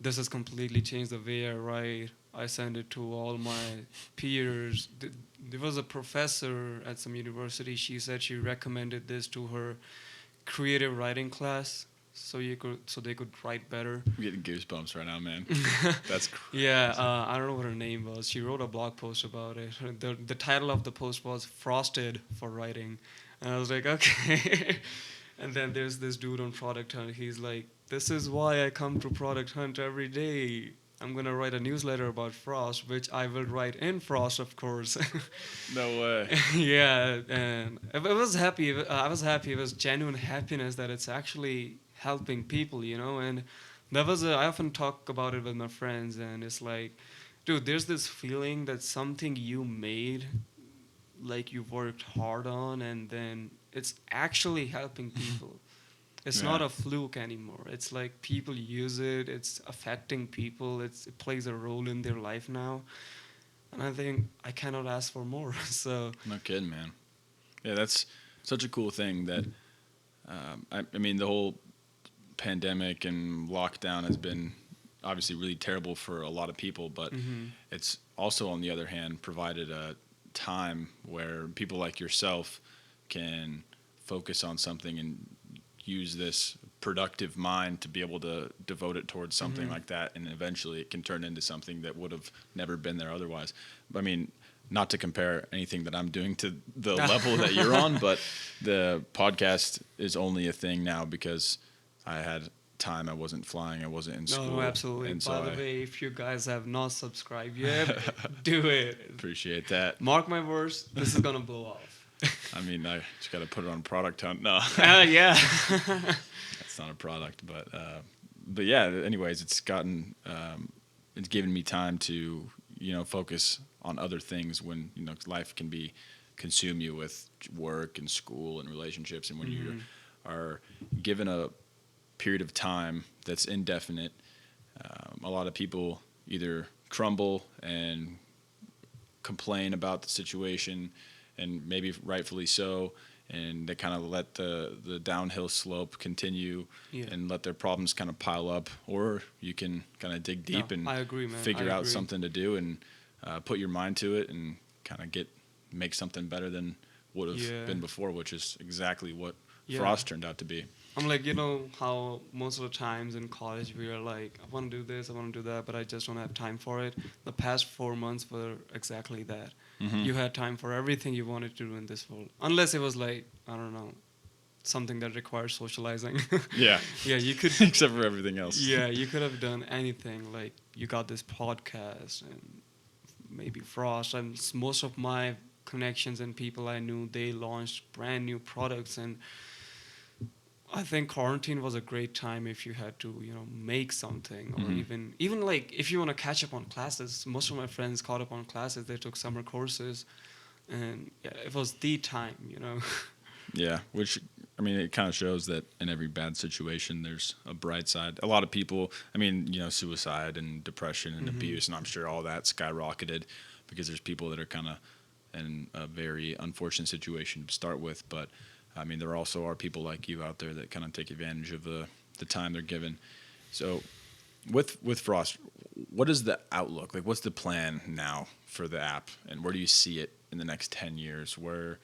This has completely changed the way I write. I send it to all my peers. There was a professor at some university. She said she recommended this to her creative writing class, so they could write better. I'm getting goosebumps right now, man. That's crazy. Yeah, I don't know what her name was. She wrote a blog post about it. The title of the post was "Frosted for Writing," and I was like, okay. And then there's this dude on Product Hunt. He's like, this is why I come to Product Hunt every day. I'm going to write a newsletter about Frost, which I will write in Frost, of course. No way. Yeah, and I was happy. It was genuine happiness that it's actually helping people, and I often talk about it with my friends, and it's like, dude, there's this feeling that something you made, like you worked hard on, and then it's actually helping people. It's Yeah. not a fluke anymore. It's like people use it. It's affecting people. It plays a role in their life now, and I think I cannot ask for more. So No kidding, man. Yeah, that's such a cool thing that, I mean, the whole pandemic and lockdown has been obviously really terrible for a lot of people, but hmm it's also, on the other hand, provided a time where people like yourself can focus on something and use this productive mind to be able to devote it towards something hmm like that, and eventually it can turn into something that would have never been there otherwise. I mean, not to compare anything that I'm doing to the level that you're on, but the podcast is only a thing now because I had time. I wasn't flying. I wasn't in no, school, absolutely. and By so the I way, if you guys have not subscribed yet, do it. appreciate that. Mark my words, this is gonna blow off. I mean, I just got to put it on product hunt. No, Yeah. it's not a product, but yeah. Anyways, it's given me time to focus on other things when life can consume you with work and school and relationships, and when you Mhm. are given a period of time that's indefinite, a lot of people either crumble and complain about the situation, and maybe rightfully so, and they kind of let the downhill slope continue Yeah. and let their problems kind of pile up, or you can kind of dig deep No, and I agree, man. figure I out agree. something to do and put your mind to it and kind of make something better than would have Yeah. been before, which is exactly what Yeah. Frost turned out to be. I'm like, you know how most of the times in college we are like, I want to do this, I want to do that, but I just don't have time for it. The past 4 months were exactly that. Mm-hmm. You had time for everything you wanted to do in this world, unless it was like, I don't know, something that requires socializing. Yeah. Yeah, you could. Except for everything else. Yeah, you could have done anything. Like you got this podcast and maybe Frost, and most of my connections and people I knew, they launched brand new products. And I think quarantine was a great time if you had to, make something, or Mhm. even like if you want to catch up on classes. Most of my friends caught up on classes. They took summer courses, and yeah, it was the time. Yeah, which I mean, it kind of shows that in every bad situation, there's a bright side. A lot of people, I mean, suicide and depression and hmm abuse, and I'm sure all that skyrocketed because there's people that are kind of in a very unfortunate situation to start with. But I mean, there also are people like you out there that kind of take advantage of the time they're given. So with Frost, what is the outlook? Like, what's the plan now for the app, and where do you see it in the next 10 years? Where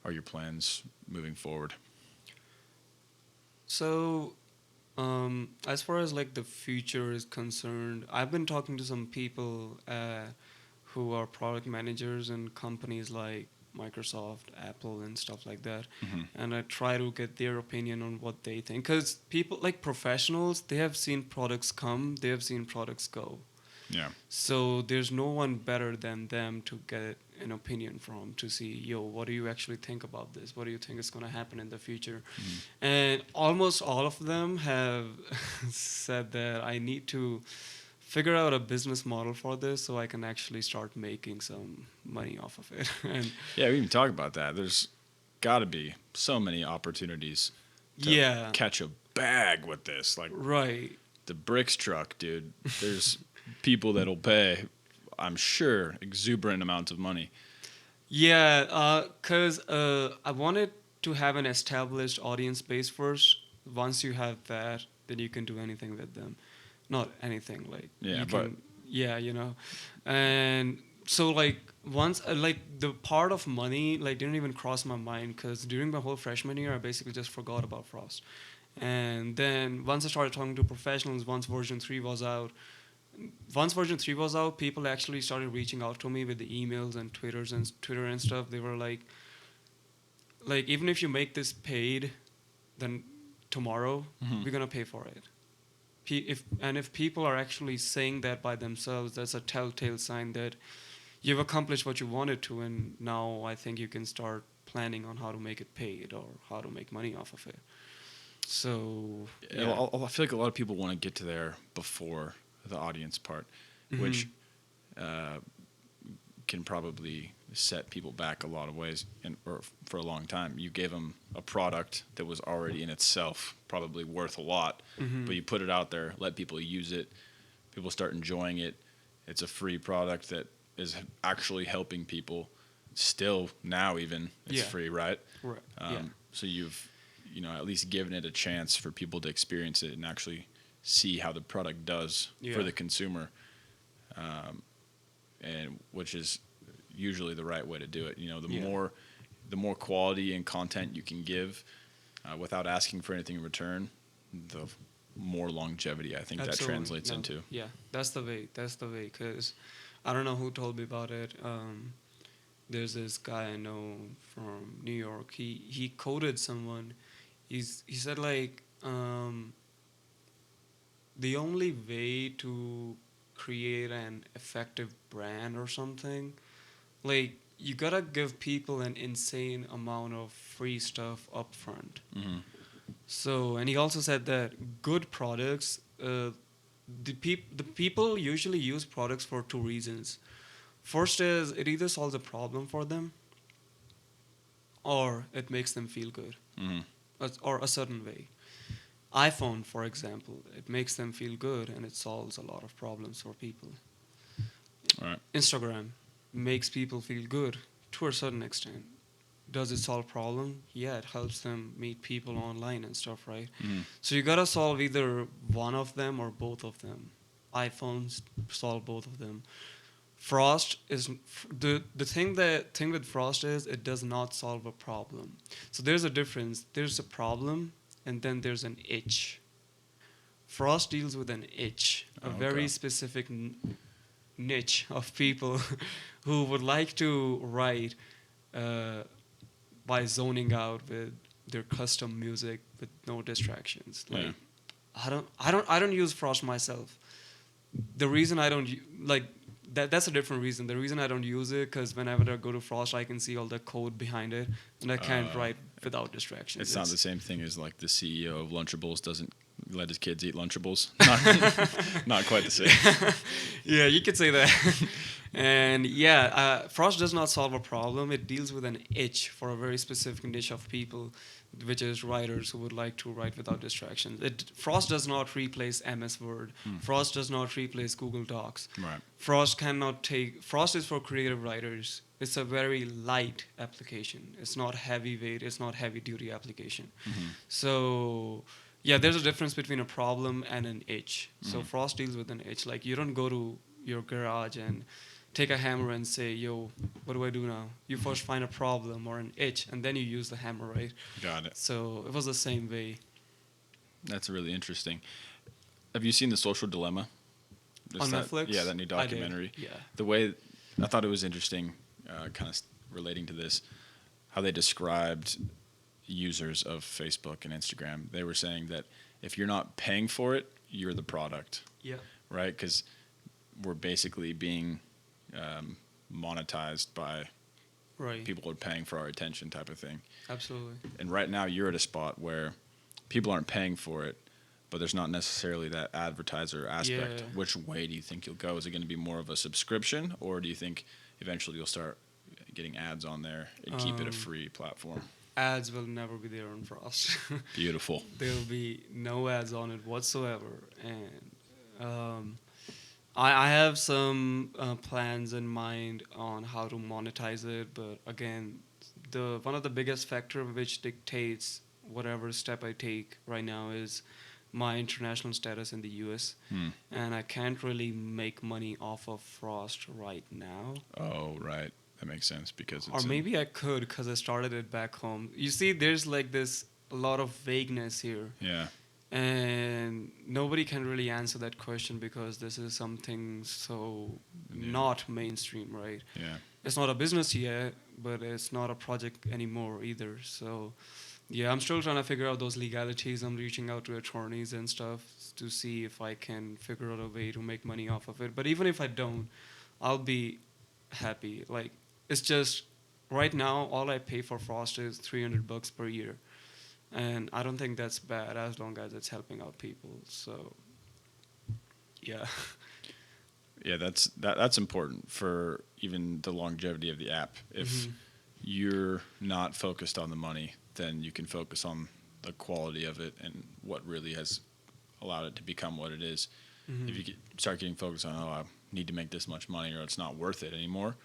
are your plans moving forward? So, as far as like the future is concerned, I've been talking to some people who are product managers in companies like Microsoft, Apple, and stuff like that, Hmm. and I try to get their opinion on what they think. Because people like professionals, they have seen products come, they have seen products go. Yeah. So there's no one better than them to get an opinion from, to see, yo, what do you actually think about this? What do you think is going to happen in the future? Mhm. And almost all of them have said that I need to figure out a business model for this so I can actually start making some money off of it. And Yeah, we even talk about that. There's got to be so many opportunities to yeah, catch a bag with this. Like right. the bricks truck, dude. There's people that'll pay, I'm sure, exuberant amounts of money. Yeah, because I wanted to have an established audience base first. Once you have that, then you can do anything with them. Not anything, like Yeah, you but can, yeah. And so like once like the part of money like didn't even cross my mind, because during my whole freshman year I basically just forgot about Frost. And then once I started talking to professionals, once version 3 was out, people actually started reaching out to me with the emails and Twitter and stuff. They were like even if you make this paid, then tomorrow Mhm. we're gonna pay for it. If people are actually saying that by themselves, that's a telltale sign that you've accomplished what you wanted to, and now I think you can start planning on how to make it paid or how to make money off of it. So Yeah, I feel like a lot of people want to get to there before the audience part, which can probably set people back a lot of ways, or for a long time. You gave them a product that was already in itself probably worth a lot, but you put it out there, let people use it, people start enjoying it. It's a free product that is actually helping people. Still now, even it's free, right? Right. So you've at least given it a chance for people to experience it and actually see how the product does for the consumer, and which is usually the right way to do it. The more quality and content you can give without asking for anything in return, the more longevity I think that translates into. Yeah, that's the way. Because I don't know who told me about it. There's this guy I know from New York. He quoted someone. He said like the only way to create an effective brand or something, like you gotta give people an insane amount of free stuff up front. So, and he also said that good products, the people usually use products for two reasons. First is it either solves a problem for them, or it makes them feel good, or a certain way. iPhone, for example, it makes them feel good and it solves a lot of problems for people. Right. Instagram makes people feel good to a certain extent. Does it solve problem? Yeah, it helps them meet people online and stuff, right? So you gotta solve either one of them or both of them. iPhones solve both of them. Frost is the thing with Frost is it does not solve a problem. So there's a difference. There's a problem and then there's an itch. Frost deals with an itch, a very specific niche of people who would like to write by zoning out with their custom music with no distractions. Like I don't use Frost myself. The reason I don't like that's a different reason. The reason I don't use it because whenever I go to Frost, I can see all the code behind it, and I can't write without distractions. It's not the same thing as like the CEO of Lunchables doesn't let his kids eat Lunchables. Not quite the same. Yeah, you could say that. And Frost does not solve a problem. It deals with an itch for a very specific niche of people, which is writers who would like to write without distractions. Frost does not replace MS Word. Frost does not replace Google Docs. Right. Frost is for creative writers. It's a very light application. It's not heavyweight. It's not heavy duty application. So there's a difference between a problem and an itch. So Frost deals with an itch. Like you don't go to your garage and take a hammer and say, yo, what do I do now? You first find a problem or an itch, and then you use the hammer, right? Got it. So it was the same way. That's really interesting. Have you seen The Social Dilemma? On Netflix? Yeah, that new documentary. I did, yeah. The way, I thought it was interesting, kind of relating to this, how they described users of Facebook and Instagram. They were saying that if you're not paying for it, you're the product. Yeah. Right? Because we're basically being monetized by people are paying for our attention type of thing. Absolutely. And right now you're at a spot where people aren't paying for it, but there's not necessarily that advertiser aspect. Yeah. Which way do you think you'll go? Is it going to be more of a subscription, or do you think eventually you'll start getting ads on there and keep it a free platform? Ads will never be there on Frost. Beautiful. There will be no ads on it whatsoever. And I have some plans in mind on how to monetize it, but again, one of the biggest factor which dictates whatever step I take right now is my international status in the US, and I can't really make money off of Frost right now. Oh, right. That makes sense because it's... Or maybe I could because I started it back home. You see, there's like a lot of vagueness here. Yeah. And nobody can really answer that question because this is something so not mainstream, right? Yeah. It's not a business yet, but it's not a project anymore either. So, I'm still trying to figure out those legalities. I'm reaching out to attorneys and stuff to see if I can figure out a way to make money off of it. But even if I don't, I'll be happy. Like, it's just right now, all I pay for Frost is $300 per year. and I don't think that's bad as long as it's helping out people. So, yeah. Yeah, that's important for even the longevity of the app. If Mhm. you're not focused on the money, then you can focus on the quality of it and what really has allowed it to become what it is. If you start getting focused on, I need to make this much money or it's not worth it anymore,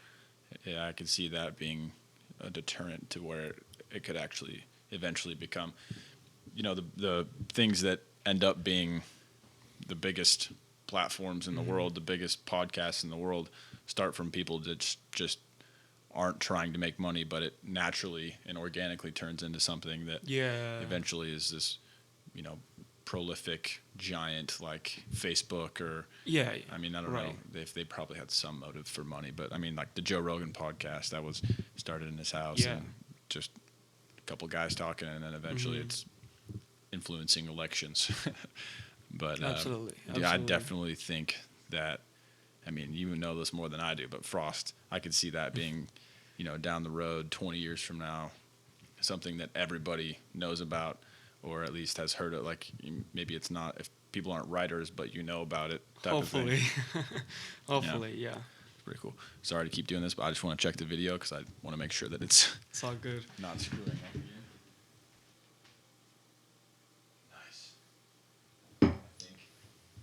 yeah, I could see that being a deterrent to where it could actually eventually become, the things that end up being the biggest platforms in the world, the biggest podcasts in the world, start from people that just aren't trying to make money, but it naturally and organically turns into something that Yeah. eventually is this, prolific giant like Facebook or, Yeah. I mean, I don't Right. know if they probably had some motive for money, but I mean, like the Joe Rogan podcast that was started in his house Yeah. and just a couple guys talking, and then eventually it's influencing elections. But Absolutely. yeah, I Absolutely. definitely think that. I mean, you know this more than I do, but Frost, I could see that being, down the road, 20 years from now, something that everybody knows about, or at least has heard it. Like maybe it's not if people aren't writers, but you know about it. Type Hopefully. Of thing. Hopefully, yeah. It's pretty cool. Sorry to keep doing this, but I just want to check the video because I want to make sure that it's It's all good. not screwing up again. Nice. I think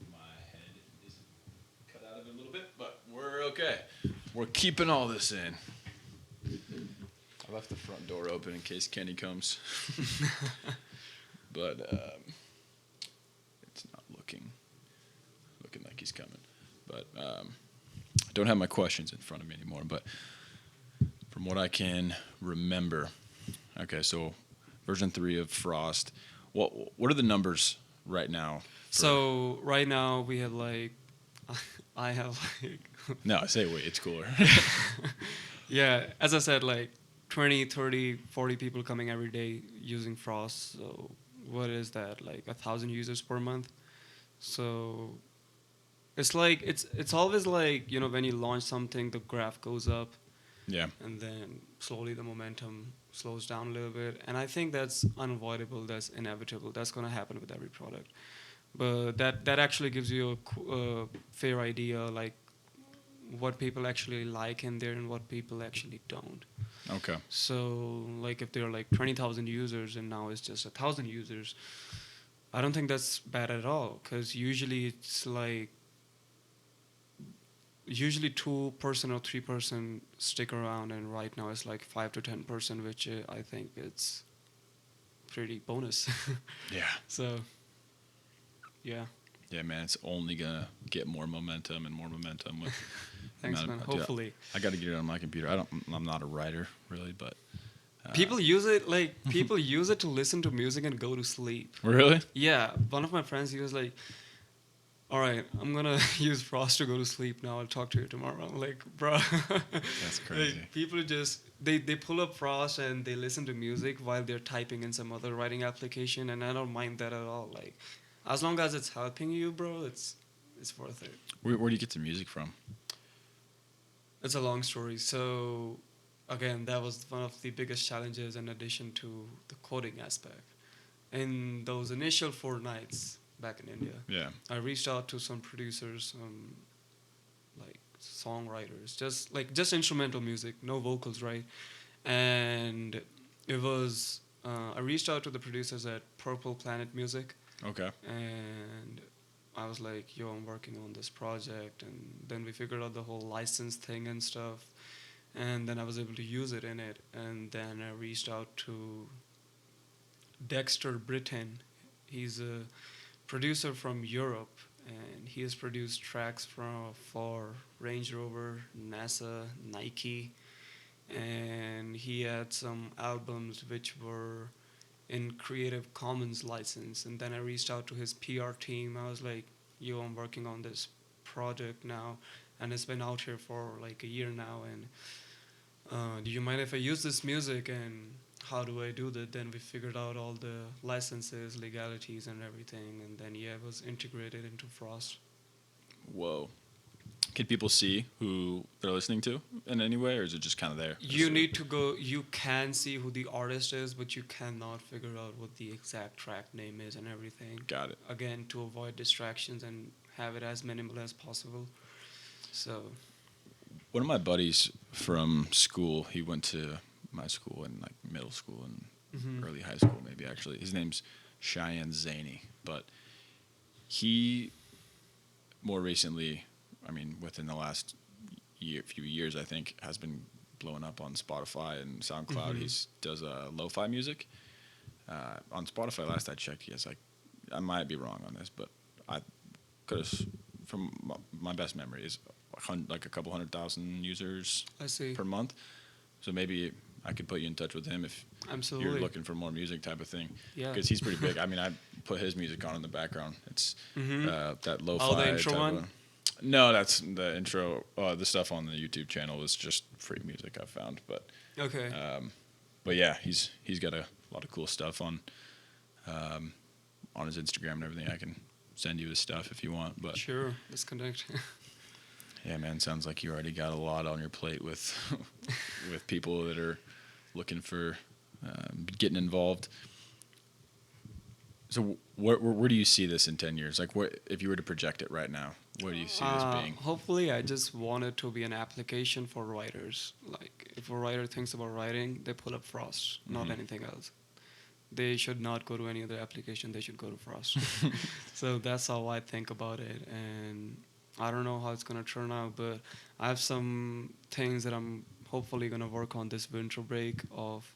my head is cut out of it a little bit, but we're okay. We're keeping all this in. I left the front door open in case Kenny comes. But it's not looking like he's coming. But I don't have my questions in front of me anymore. But from what I can remember, okay, so version 3 of Frost. What are the numbers right now? So right now we have like, I have like. No, I say wait, it's cooler. Yeah, as I said, like 20, 30, 40 people coming every day using Frost. So what is that? Like 1,000 users per month. So it's like it's always like, when you launch something, the graph goes up, Yeah. and then slowly the momentum slows down a little bit. And I think that's unavoidable. That's inevitable. That's gonna happen with every product. But that actually gives you a fair idea, like what people actually like in there and what people actually don't. Okay. So, like, if there are like 20,000 users and now it's just 1,000 users, I don't think that's bad at all. Because usually it's like, usually 2% or 3% stick around, and right now it's like 5 to 10%, which I think it's pretty bonus. Yeah. So, yeah. Yeah, man, it's only gonna get more momentum and more momentum with. Thanks, man. Hopefully. I got to get it on my computer. I'm not a writer really, but People use it like people use it to listen to music and go to sleep. really. Yeah, one of my friends, he was like, "All right, I'm gonna use Frost to go to sleep now. I'll talk to you tomorrow." I'm like, bro, That's crazy. Like, people just they pull up Frost and they listen to music while they're typing in some other writing application, and I don't mind that at all. Like, as long as it's helping you, bro, it's worth it. Where do you get the music from? It's a long story. So, again, that was one of the biggest challenges in addition to the coding aspect. In those initial 4 nights back in India, Yeah. I reached out to some producers, like songwriters, just instrumental music, no vocals, right? And it was I reached out to the producers at Purple Planet Music, Okay. and I was like, "Yo, I'm working on this project," and then we figured out the whole license thing and stuff, and then I was able to use it in it, and then I reached out to Dexter Britton. He's a producer from Europe, and he has produced tracks for Range Rover, NASA, Nike, and he had some albums which were in Creative Commons license. And then I reached out to his PR team. I was like, "Yo, I'm working on this project now, and it's been out here for like a year now. And do you mind if I use this music? And how do I do that?" Then we figured out all the licenses, legalities, and everything. And then, yeah, it was integrated into Frost. Whoa. Can people see who they're listening to in any way, or is it just kind of there? You need to go. You can see who the artist is, but you cannot figure out what the exact track name is and everything. Got it. Again, to avoid distractions and have it as minimal as possible. So, One of my buddies from school, he went to my school in like middle school and early high school, maybe actually. His name's Cheyenne Zaney, but he more recently, I mean, within the last few years, I think, has been blowing up on Spotify and SoundCloud. He does lo-fi music. On Spotify, last I checked, he has like, I might be wrong on this, but I could have, from my best memory, is like a couple 100,000 users I see. per month. So maybe I could put you in touch with him if Absolutely. you're looking for more music type of thing. Yeah. Because he's pretty big. I mean, I put his music on in the background. It's that lo-fi. Oh, the intro type one? of, no, that's the intro. The stuff on the YouTube channel is just free music I've found. But Okay. but yeah, he's got a lot of cool stuff on his Instagram and everything. I can send you his stuff if you want. But Sure. Let's connect. yeah, man, sounds like you already got a lot on your plate with with people that are looking for getting involved. So where do you see this in 10 years? Like, what if you were to project it right now? Where do you see this being? Hopefully, I just want it to be an application for writers. Like, if a writer thinks about writing, they pull up Frost, not anything else. They should not go to any other application. They should go to Frost. So that's how I think about it. And I don't know how it's going to turn out, but I have some things that I'm hopefully going to work on this winter break of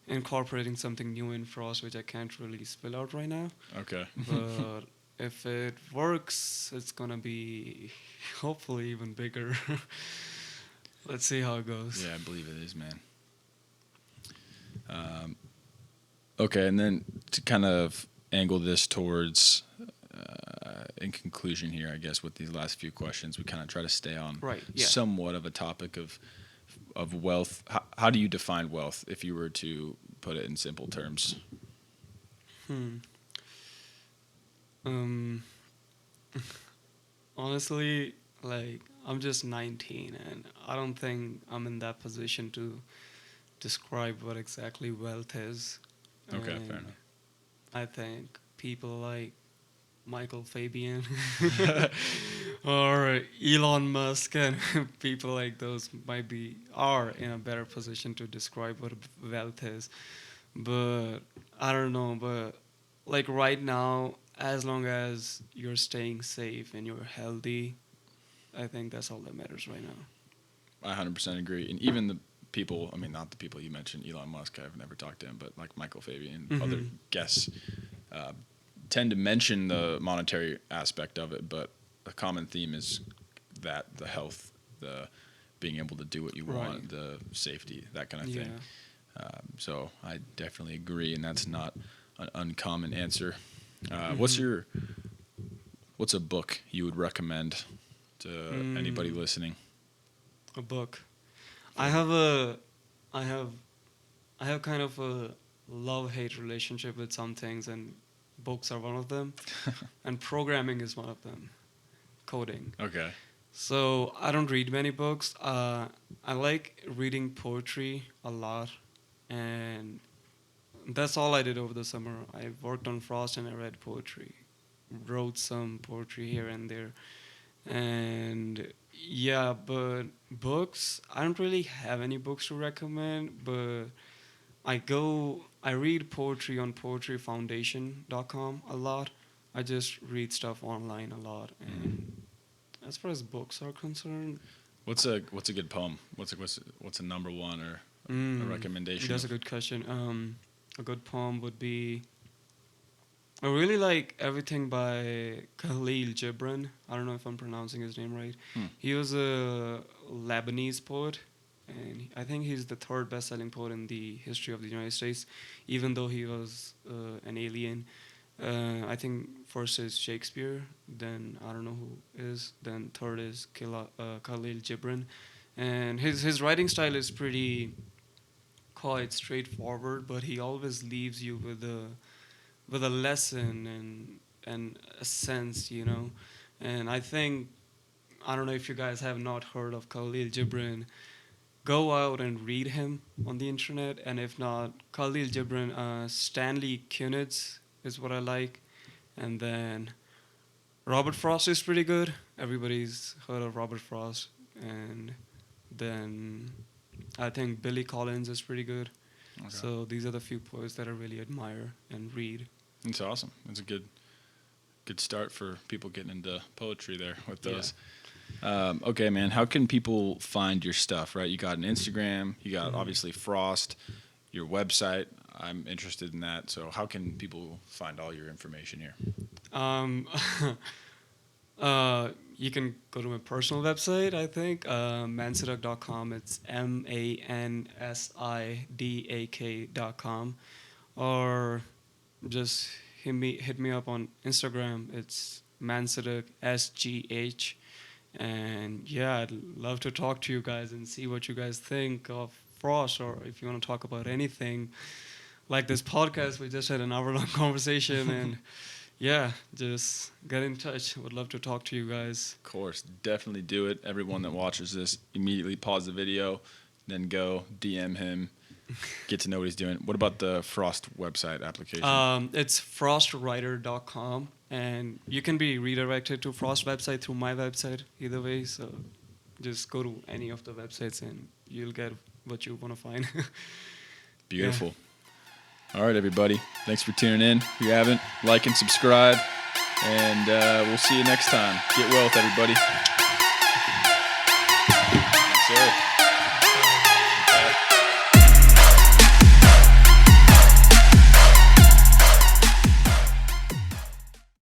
incorporating something new in Frost, which I can't really spill out right now. Okay. But if it works, it's going to be hopefully even bigger. Let's see how it goes. Yeah, I believe it is, man. Okay, and then to kind of angle this towards, in conclusion here, I guess, with these last few questions, we kind of try to stay on somewhat of a topic of wealth. How do you define wealth, if you were to put it in simple terms? Honestly, like, I'm just 19, and I don't think I'm in that position to describe what exactly wealth is. Okay, And fair enough. I think people like Michael Fabian or Elon Musk and people like those are in a better position to describe what wealth is. But I don't know, but like right now, as long as you're staying safe and you're healthy, I think that's all that matters right now. I 100% agree. And even the people, I mean, not the people you mentioned, Elon Musk, I've never talked to him, but like Michael Fabian, other guests tend to mention the monetary aspect of it, but a common theme is that the health, the being able to do what you want, the safety, that kind of thing. So I definitely agree, and that's not an uncommon answer. What's a book you would recommend to anybody listening? A book. I have kind of a love-hate relationship with some things, and books are one of them, and programming is one of them, coding. Okay. So I don't read many books. I like reading poetry a lot, and that's all I did over the summer. I worked on Frost and I read poetry, wrote some poetry here and there, and yeah, but books, I don't really have any books to recommend, but I read poetry on poetryfoundation.com a lot. I just read stuff online a lot, and as far as books are concerned, What's a good poem? What's a number one or a recommendation? that's a good question. A good poem would be, I really like everything by Khalil Gibran. I don't know if I'm pronouncing his name right. He was a Lebanese poet, and I think he's the third best-selling poet in the history of the United States, even though he was an alien. I think first is Shakespeare, then I don't know who is, then third is Khalil Gibran. And his writing style is pretty quite straightforward, but he always leaves you with a lesson and a sense, you know. And I think I don't know if you guys have not heard of Khalil Gibran. Go out and read him on the internet, and if not, Khalil Gibran, Stanley Kunitz is what I like, and then Robert Frost is pretty good. Everybody's heard of Robert Frost, and then I think Billy Collins is pretty good. Okay. So these are the few poets that I really admire and read. It's awesome. It's a good start for people getting into poetry there with those. Okay, man. How can people find your stuff? Right, you got an Instagram. You got obviously Frost, your website. I'm interested in that. So how can people find all your information here? You can go to my personal website, I think, mansidak.com. It's mansidak.com. Or just hit me up on Instagram. It's Mansidak SGH. And yeah, I'd love to talk to you guys and see what you guys think of Frost, or if you want to talk about anything like this podcast. We just had an hour-long conversation, and yeah, just get in touch. Would love to talk to you guys. Of course, definitely do it. Everyone that watches this, immediately pause the video, then go DM him, get to know what he's doing. What about the Frost website application? It's frostwriter.com, and you can be redirected to Frost website through my website, either way. So just go to any of the websites, and you'll get what you want to find. Beautiful. Yeah. All right, everybody. Thanks for tuning in. If you haven't, like and subscribe, and we'll see you next time. Get well with everybody. Yes, sir.